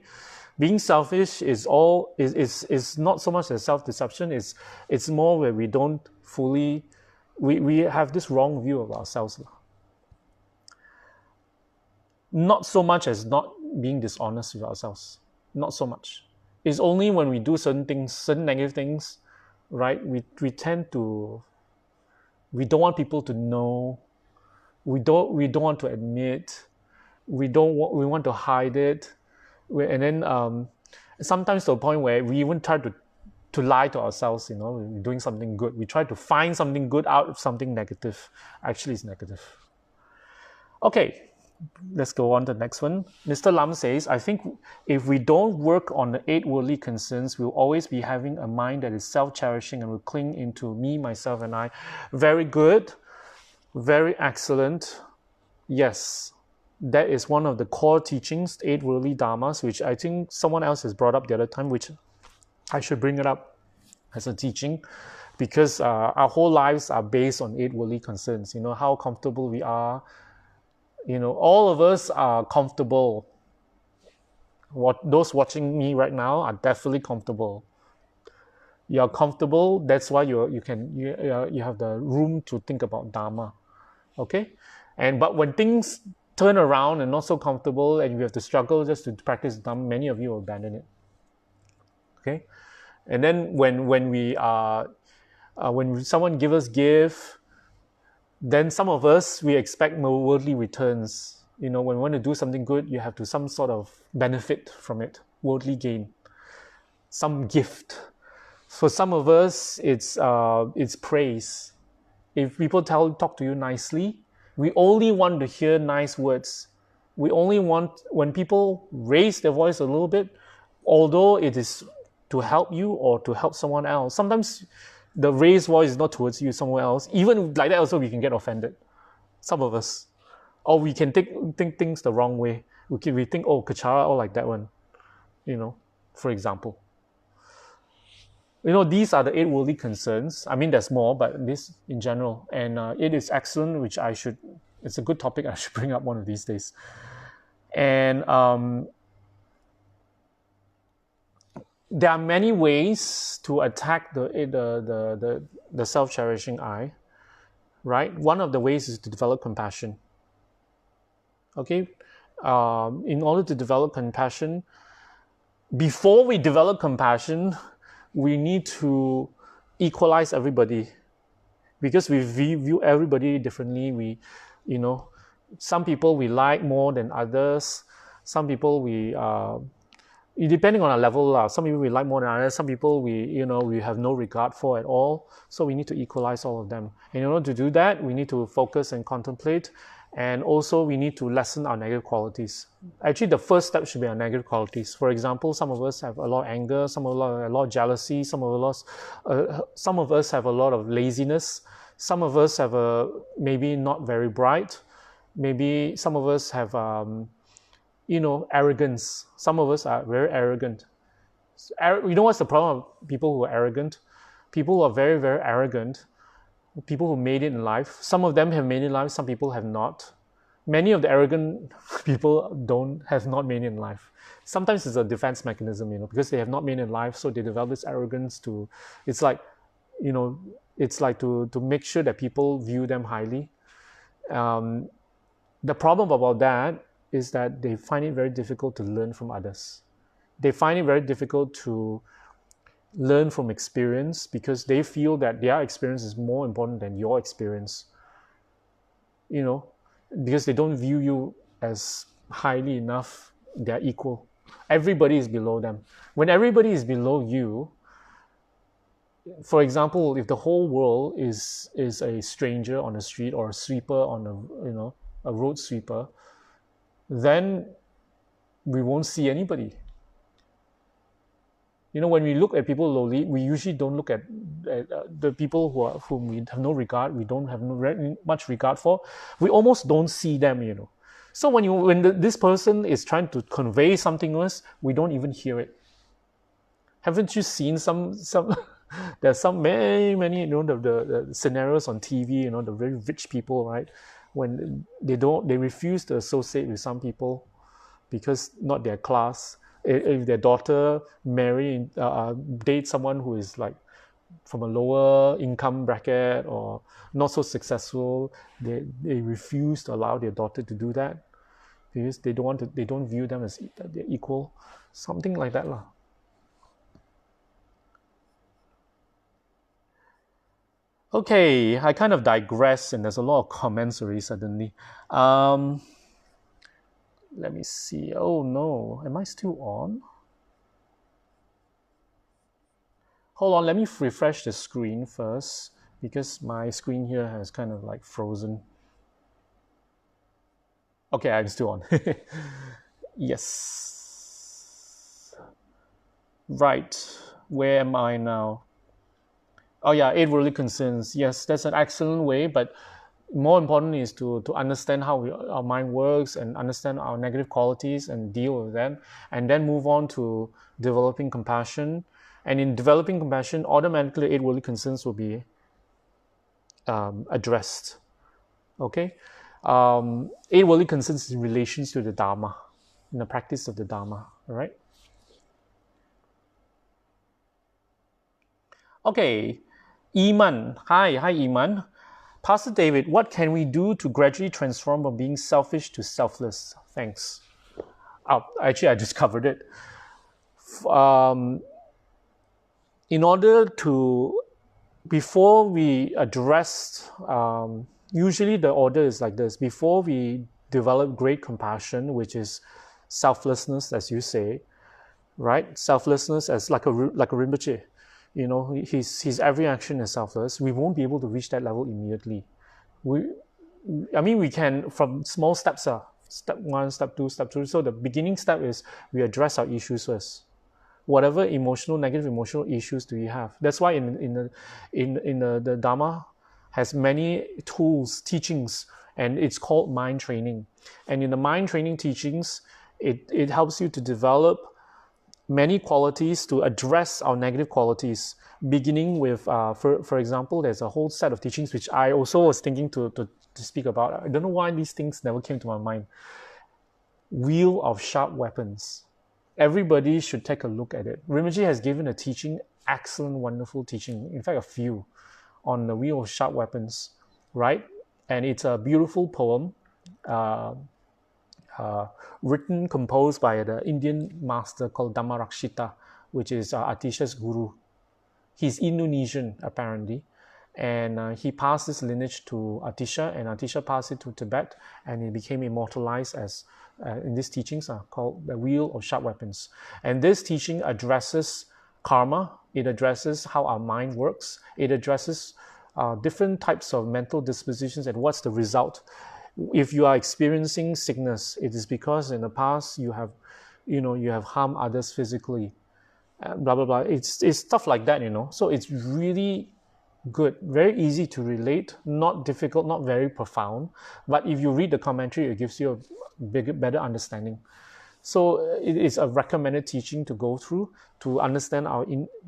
Being selfish is not so much as self-deception, it's more where we don't fully, we have this wrong view of ourselves. Not so much as not being dishonest with ourselves. Not so much. It's only when we do certain things, certain negative things, right? We tend to, we don't want people to know. We don't want to admit. We want to hide it. And then sometimes to a point where we even try to lie to ourselves, we're doing something good. We try to find something good out of something negative. Actually, it's negative. Okay. Let's go on to the next one. Mr. Lam says, I think if we don't work on the 8 worldly concerns, we'll always be having a mind that is self-cherishing and will cling into me, myself, and I. Very good. Very excellent. Yes, that is one of the core teachings, 8 worldly dharmas, which I think someone else has brought up the other time, which I should bring it up as a teaching, because our whole lives are based on 8 worldly concerns. How comfortable we are, All of us are comfortable. Those watching me right now are definitely comfortable. You're comfortable. That's why you have the room to think about Dharma. Okay, but when things turn around and not so comfortable, and you have to struggle just to practice Dharma, many of you will abandon it. Okay, and then when someone give us gift, then some of us we expect more worldly returns. When we want to do something good, you have to some sort of benefit from it, worldly gain, some gift. For some of us, it's praise. If people talk to you nicely, we only want to hear nice words. We only want when people raise their voice a little bit, although it is to help you or to help someone else. Sometimes the raised voice is not towards you, somewhere else. Even like that, also we can get offended. Some of us, or we can think things the wrong way. We think, oh, Kechara, or like that one, for example. These are the 8 worldly concerns. I mean, there's more, but this in general. And it is excellent, which it's a good topic I should bring up one of these days. And there are many ways to attack the self-cherishing I, right? One of the ways is to develop compassion. Okay? In order to develop compassion, before we develop compassion, we need to equalize everybody, because we view everybody differently. Some people we like more than others. Some people depending on our level, some people we like more than others. Some people we have no regard for at all. So we need to equalize all of them. And in order to do that, we need to focus and contemplate. And also we need to lessen our negative qualities. Actually, the first step should be our negative qualities. For example, some of us have a lot of anger, some of us have a lot of jealousy, some of us have a lot of laziness, some of us have maybe not very bright, maybe some of us have arrogance. Some of us are very arrogant. What's the problem of people who are arrogant? People who are very, very arrogant, people who made it in life. Some of them have made it in life, some people have not. Many of the arrogant people have not made it in life. Sometimes it's a defense mechanism, because they have not made it in life, so they develop this arrogance to make sure that people view them highly. The problem about that is that they find it very difficult to learn from others. They find it very difficult to learn from experience, because they feel that their experience is more important than your experience. Because they don't view you as highly enough. They're equal. Everybody is below them. When everybody is below you, for example, if the whole world is a stranger on the street, or a sweeper on a road sweeper, then we won't see anybody. When we look at people lowly, we usually don't look at the people whom we have no regard, we don't have much regard for. We almost don't see them, So when this person is trying to convey something to us, we don't even hear it. Haven't you seen some there's some many the scenarios on TV, the very rich people, right? When they refuse to associate with some people because not their class. If their daughter dates someone who is like from a lower income bracket or not so successful, they refuse to allow their daughter to do that because they don't view them as they're equal, something like that lah. Okay, I kind of digress, and there's a lot of comments already suddenly. Let me see. Oh no, am I still on? Hold on, let me refresh the screen first, because my screen here has kind of like frozen. Okay, I'm still on. Yes. Right, where am I now? Oh yeah, 8 worldly concerns. Yes, that's an excellent way, but more important is to understand how our mind works and understand our negative qualities and deal with them, and then move on to developing compassion. And in developing compassion, automatically 8 worldly concerns will be addressed. Okay, Eight worldly concerns in relations to the Dharma, in the practice of the Dharma. All right. Okay, Iman. Hi, Iman. Pastor David, what can we do to gradually transform from being selfish to selfless? Thanks. Actually, I just covered it. In order to, before we address, usually the order is like this. Before we develop great compassion, which is selflessness, as you say, right? Selflessness as like a Rinpoche. You know, his every action is selfless. We won't be able to reach that level immediately. We can from small steps. Step 1, step 2, step 3. So the beginning step is we address our issues first. Whatever negative emotional issues do we have? That's why the Dharma has many tools, teachings, and it's called mind training. And in the mind training teachings, it helps you to develop many qualities to address our negative qualities, beginning with, for example, there's a whole set of teachings which I also was thinking to speak about. I don't know why these things never came to my mind. Wheel of sharp weapons. Everybody should take a look at it. Rinpoche has given a teaching, excellent, wonderful teaching, in fact a few, on the wheel of sharp weapons, right? And it's a beautiful poem, composed by the Indian master called Dhamma Rakshita, which is Atisha's guru. He's Indonesian, apparently. And he passed this lineage to Atisha, and Atisha passed it to Tibet, and it became immortalized as in these teachings called the Wheel of Sharp Weapons. And this teaching addresses karma. It addresses how our mind works. It addresses different types of mental dispositions and what's the result. If you are experiencing sickness, it is because in the past you have harmed others physically, blah blah blah. It's stuff like that, So it's really good, very easy to relate, not difficult, not very profound. But if you read the commentary, it gives you a better understanding. So it is a recommended teaching to go through to understand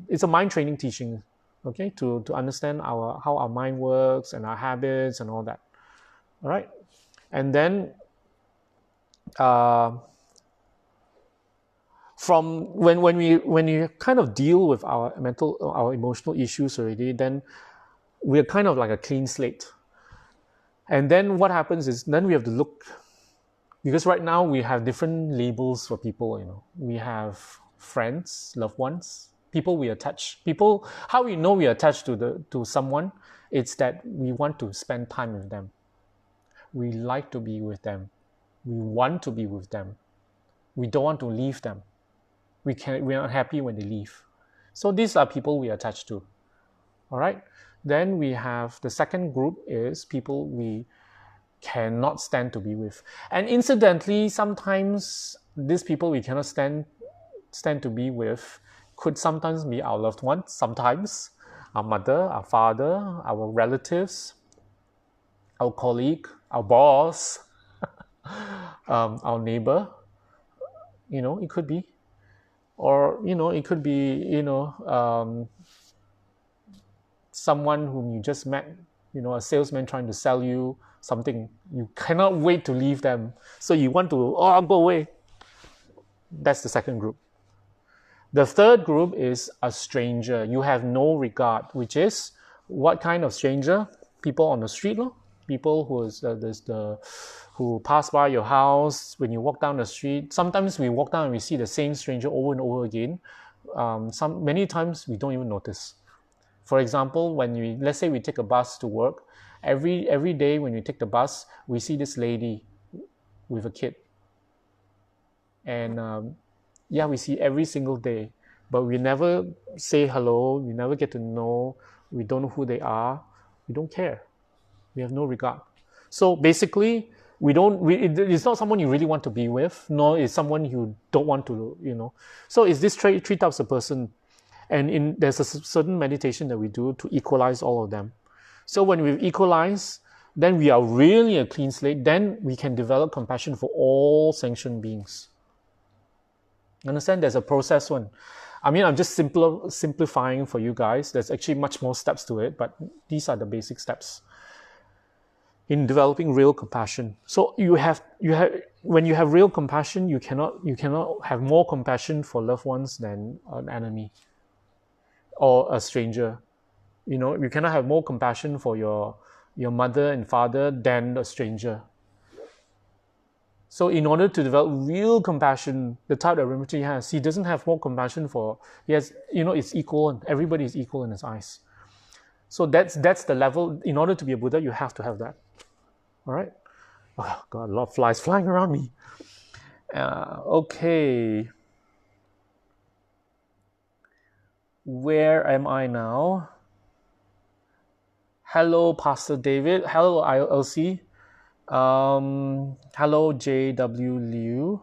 it's a mind training teaching, okay, to understand how our mind works and our habits and all that. All right. And then from when you kind of deal with our emotional issues already, then we're kind of like a clean slate. And then what happens is then we have to look, because right now we have different labels for people. We have friends, loved ones, people we attach. People, how we know we are attached to someone, it's that we want to spend time with them. We like to be with them. We want to be with them. We don't want to leave them. We are not happy when they leave. So these are people we attach to. All right. Then we have the second group is people we cannot stand to be with. And incidentally, sometimes these people we cannot stand to be with could sometimes be our loved ones, sometimes our mother, our father, our relatives, our colleague, our boss, our neighbor, it could be. Or, it could be, someone whom you just met, a salesman trying to sell you something. You cannot wait to leave them. So you want to, I'll go away. That's the second group. The third group is a stranger. You have no regard, which is what kind of stranger? People on the street, people who pass by your house when you walk down the street. Sometimes we walk down and we see the same stranger over and over again. Many times we don't even notice. For example, let's say we take a bus to work, every day when we take the bus, we see this lady with a kid. And we see every single day, but we never say hello, we never get to know, we don't know who they are, we don't care. We have no regard. So basically, it's not someone you really want to be with, nor is someone you don't want to, So it's this three types of person. And there's a certain meditation that we do to equalize all of them. So when we equalize, then we are really a clean slate. Then we can develop compassion for all sentient beings. Understand? There's a process one. I'm just simplifying for you guys. There's actually much more steps to it, but these are the basic steps. in developing real compassion. So when you have real compassion, you cannot have more compassion for loved ones than an enemy or a stranger. You cannot have more compassion for your mother and father than a stranger. So in order to develop real compassion, the type that Rinpoche has, he doesn't have more compassion for, he has, it's equal, and everybody is equal in his eyes. So that's the level. In order to be a Buddha, you have to have that. All right? Oh, God, a lot of flies flying around me. Okay. Where am I now? Hello, Pastor David. Hello, ILC. Hello, J.W. Liu.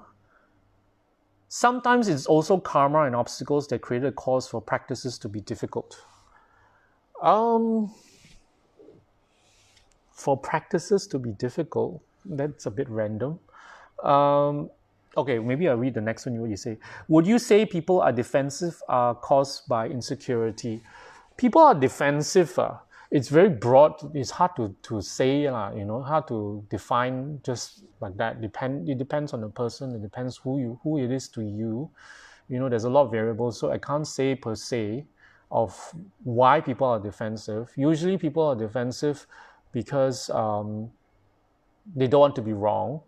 Sometimes it's also karma and obstacles that create a cause for practices to be difficult. For practices to be difficult, that's a bit random. Okay, maybe I'll read the next one. What you say? Would you say people are defensive are caused by insecurity? People are defensive. It's very broad. It's hard to say, hard to define just like that. It depends on the person. It depends who it is to you. There's a lot of variables, so I can't say per se of why people are defensive. Usually people are defensive because they don't want to be wrong.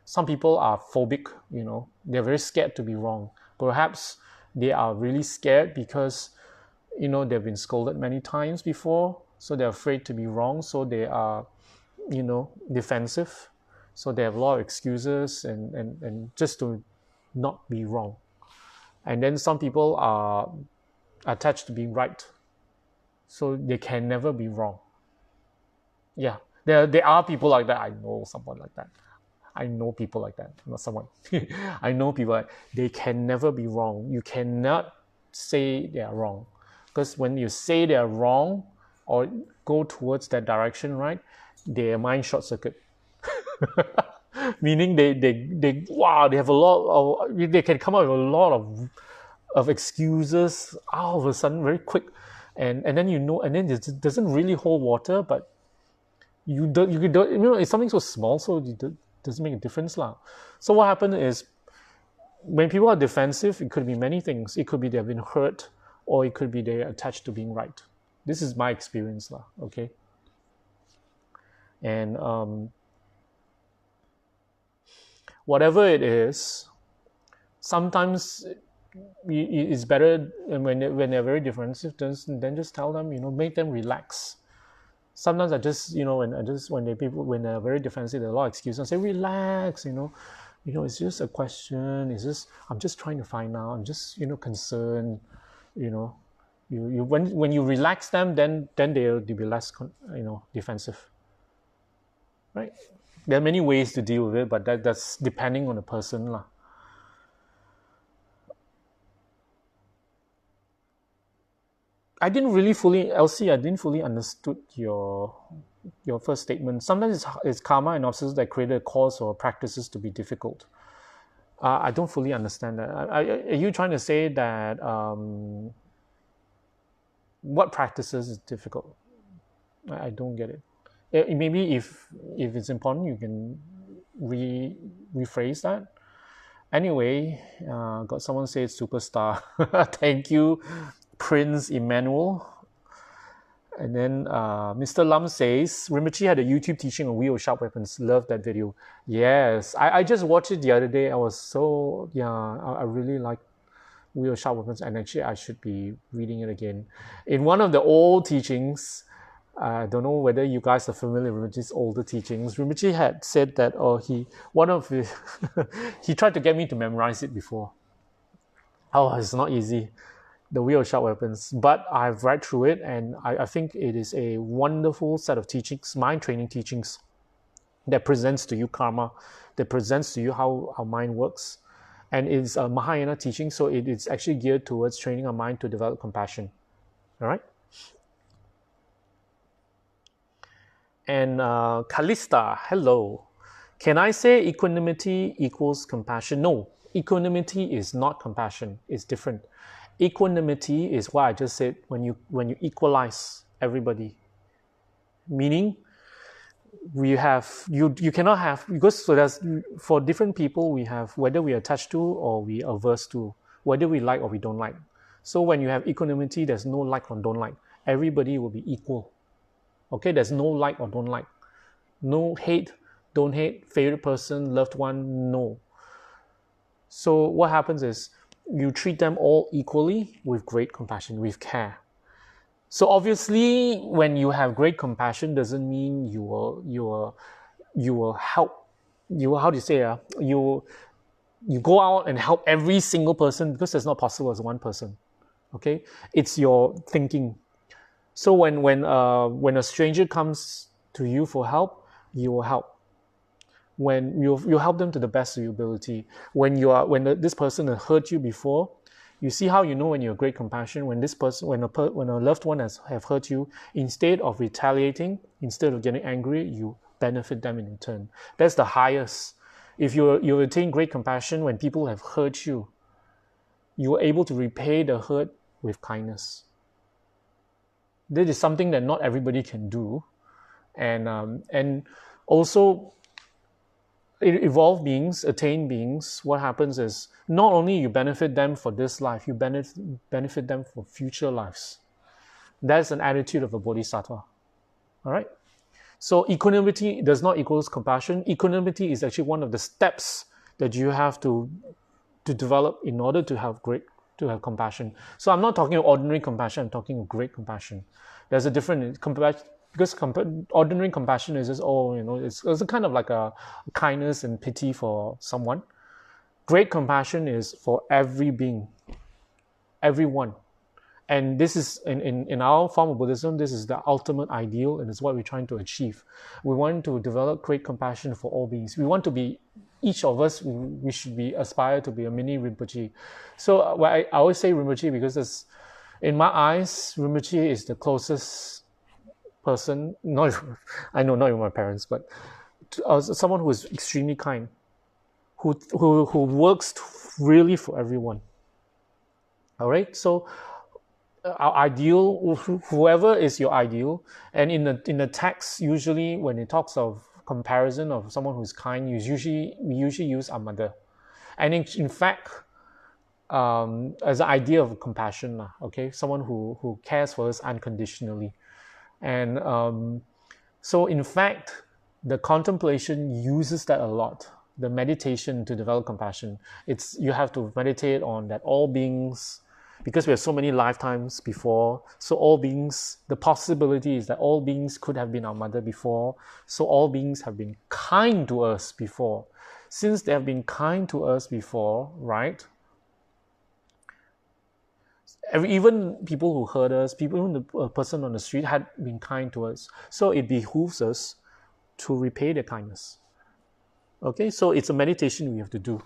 Some people are phobic, they're very scared to be wrong. Perhaps they are really scared because, they've been scolded many times before, so they're afraid to be wrong, so they are, defensive. So they have a lot of excuses and just to not be wrong. And then some people are attached to being right, so they can never be wrong. Yeah, there are people like that. I know someone like that. I know people like that. Not someone. I know people like they can never be wrong. You cannot say they are wrong, because when you say they are wrong or go towards that direction, right, their mind short circuit. Meaning they have a lot of, they can come up with a lot of excuses out of a sudden very quick, and then and then it doesn't really hold water, but you don't it's something so small, so it doesn't make a difference lah. So what happened is, when people are defensive, it could be many things. It could be they've been hurt, or it could be they're attached to being right. This is my experience lah. Okay. And whatever it is, sometimes it's better when they're very defensive, then just tell them, make them relax. Sometimes I just, when they're very defensive, there are a lot of excuses. I say, relax, it's just a question. It's just, I'm just trying to find out. I'm just, concerned. When you relax them, then they'll be less, defensive. Right? There are many ways to deal with it, but that's depending on the person lah. I didn't fully understood your first statement. Sometimes it's karma and obstacles that create a cause or practices to be difficult. I don't fully understand that. Are you trying to say that what practices is difficult? I don't get it. Maybe if it's important, you can rephrase that. Anyway, got someone say it's superstar. Thank you, Prince Emmanuel. And then Mr. Lam says, Rinpoche had a YouTube teaching on wheel sharp weapons. Love that video. Yes, I just watched it the other day. I was so, I really like wheel sharp weapons, and actually I should be reading it again. In one of the old teachings, I don't know whether you guys are familiar with Rinpoche's older teachings. Rinpoche had said that, he tried to get me to memorize it before. Oh, it's not easy, the wheel of sharp weapons. But I've read through it, and I think it is a wonderful set of teachings, mind training teachings, that presents to you karma, that presents to you how our mind works. And it's a Mahayana teaching, so it is actually geared towards training our mind to develop compassion. All right? And Kalista, hello. Can I say equanimity equals compassion? No, equanimity is not compassion. It's different. Equanimity is what I just said, when you equalize everybody. Meaning, we have, you cannot have, because so there's, for different people, we have whether we are attached to or we averse to, whether we like or we don't like. So when you have equanimity, there's no like or don't like. Everybody will be equal. Okay, there's no like or don't like. No hate, don't hate, favorite person, loved one, no. So what happens is you treat them all equally with great compassion, with care. So obviously, when you have great compassion, doesn't mean you will help. How do you say? You go out and help every single person, because that's not possible as one person. Okay, it's your thinking. So when a stranger comes to you for help, you will help. When you help them to the best of your ability. When this person has hurt you before, you see how you know when you're great compassion. When this person, when a loved one have hurt you, instead of retaliating, instead of getting angry, you benefit them in return. That's the highest. If you attain great compassion when people have hurt you, you are able to repay the hurt with kindness. This is something that not everybody can do, and also evolved beings, attained beings, what happens is not only you benefit them for this life, you benefit them for future lives. That's an attitude of a bodhisattva. All right. So equanimity does not equals compassion. Equanimity is actually one of the steps that you have to develop in order to have compassion. So I'm not talking of ordinary compassion. I'm talking of great compassion. There's a difference. Because ordinary compassion is just, it's a kind of like a kindness and pity for someone. Great compassion is for every being, everyone. And this is, in our form of Buddhism, this is the ultimate ideal, and it's what we're trying to achieve. We want to develop great compassion for all beings. We want to be, each of us, we should be aspire to be a mini Rinpoche. So I always say Rinpoche because in my eyes, Rinpoche is the closest person, I know not even my parents, but someone who is extremely kind, who works really for everyone. All right, so our ideal, whoever is your ideal, and in the text, usually when it talks of comparison of someone who's kind, we usually use our mother, and in fact, as an idea of compassion, okay, someone who cares for us unconditionally. And so in fact, the contemplation uses that a lot, the meditation to develop compassion. You have to meditate on that all beings, because we have so many lifetimes before, so all beings, the possibility is that all beings could have been our mother before, so all beings have been kind to us before. Since they have been kind to us before, right? Even people who hurt us, even the person on the street had been kind to us. So it behooves us to repay their kindness. Okay, so it's a meditation we have to do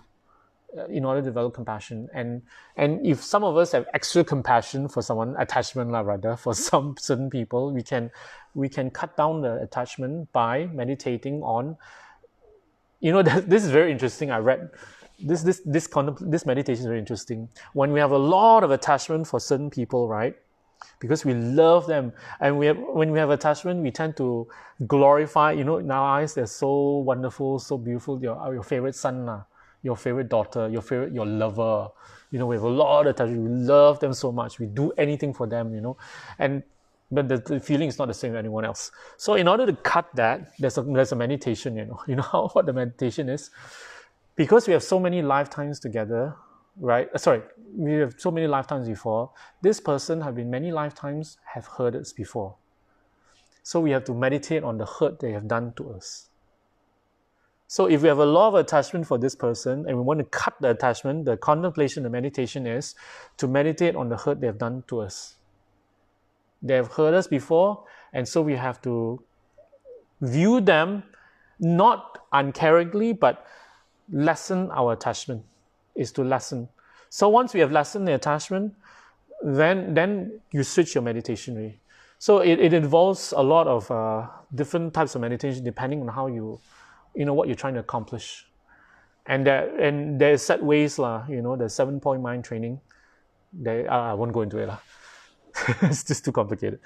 in order to develop compassion. And if some of us have extra compassion for someone, attachment rather, for some certain people, we can cut down the attachment by meditating on, this is very interesting. I read this meditation is very interesting. When we have a lot of attachment for certain people, right? Because we love them, and when we have attachment, we tend to glorify. In our eyes, they're so wonderful, so beautiful. Your favorite son, your favorite daughter, your lover. We have a lot of attachment. We love them so much. We do anything for them. But the feeling is not the same with anyone else. So in order to cut that, there's a meditation. You know what the meditation is. Because we have so many lifetimes together, right? We have so many lifetimes before. This person have been many lifetimes have hurt us before. So we have to meditate on the hurt they have done to us. So if we have a lot of attachment for this person and we want to cut the attachment, the contemplation, the meditation is to meditate on the hurt they have done to us. They have hurt us before, and so we have to view them not uncaringly, but lessen our attachment, is to lessen. So once we have lessened the attachment, then you switch your meditation way. So it involves a lot of different types of meditation depending on how what you're trying to accomplish. And there's set ways, the 7-point mind training. I won't go into it. It's just too complicated.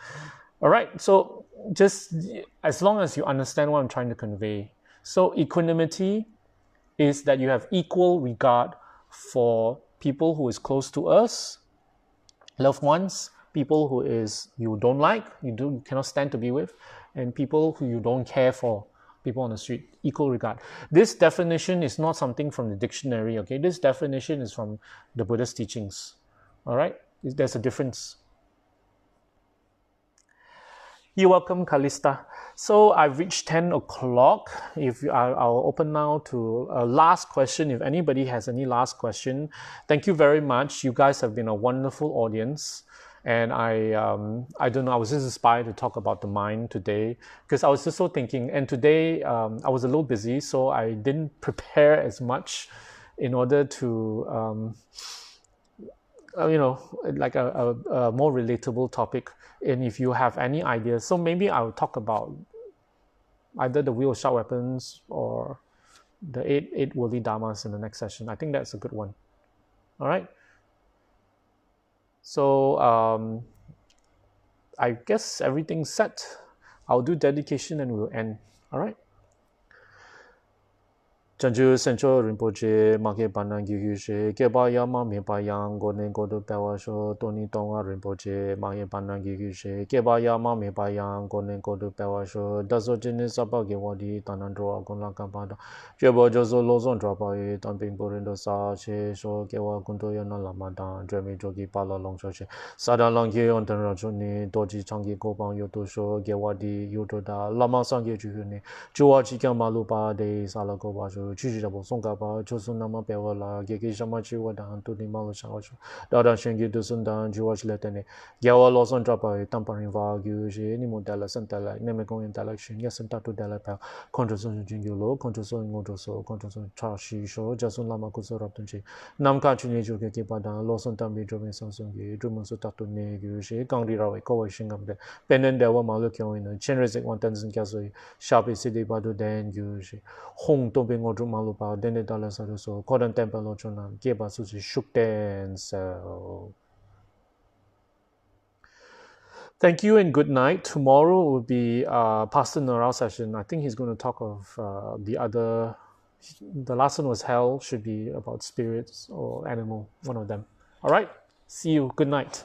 All right, so just as long as you understand what I'm trying to convey. So equanimity is that you have equal regard for people who is close to us, loved ones, people who is you don't like, you cannot stand to be with, and people who you don't care for, people on the street. Equal regard. This definition is not something from the dictionary. Okay, this definition is from the Buddhist teachings. All right, there's a difference. You're welcome, Kalista. So I've reached 10 o'clock. I'll open now to a last question. If anybody has any last question, thank you very much. You guys have been a wonderful audience. And I don't know, I was just inspired to talk about the mind today because I was just so thinking. And today I was a little busy, so I didn't prepare as much in order to like a more relatable topic. And if you have any ideas, so maybe I'll talk about either the wheel of sharp weapons or the eight worldly dharmas in the next session. I think that's a good one. All right. So I guess everything's set. I'll do dedication and we'll end. All right. Chanchu Sencho Rinpoche, Make Panang Gyushe, Keba Yama Mepayang, Gone Godo Pewasho, Tony Tonga Rinpoche, Make Panang Gyushe, Keba Yama Mepayang, Gone Godo Pewasho, Dazo Genis Abagewadi, Tanandro, Gonla Campana, Jebo Jozo Lozon Drapa, Tamping Borindo Sa, Che, Sho, Kewa Kunto Yana Lamadan, Dremi Jogi Pala Long Choche, Sada Longi on Tenrachuni, Doji Changi Kopang Yotosho, Gewadi, Yotoda, Lama Sangi Juni, Chua Chika Malupa, De Salago Basho. Chujabo Songaba, Josunama Pewala, Geki Shamachi Wadan, to the Malushacho, Dada Shengi Dusundan, Jewish Letene, Gawa Lawson Drapa, Tampering Vagu, any Modella Santella, Nemeko intellection, yes, and Tatu Delapa, Contrason Jingulo, Contrason Motoso, Contrason Chashi Show, Jasun Lama Kusoraptunchi, Namka Chuniju Kekipada, Lawson Tambi Drumin Samsungi, Drumunsu Tatu Negu, Gangri Rawe, Kowa Shingam, Penendewa Malukio in a Chenresic 1000 Casoi, Sharpie City Badu Den Gushi, Hong Tobing Malupa, Dene Dala Saruso, Kodan Temple Ochonam, Keba Susi Shukten. So thank you and good night. Tomorrow will be Pastor Nora's session. I think he's going to talk of the last one was hell, should be about spirits or animal, one of them. All right. See you. Good night.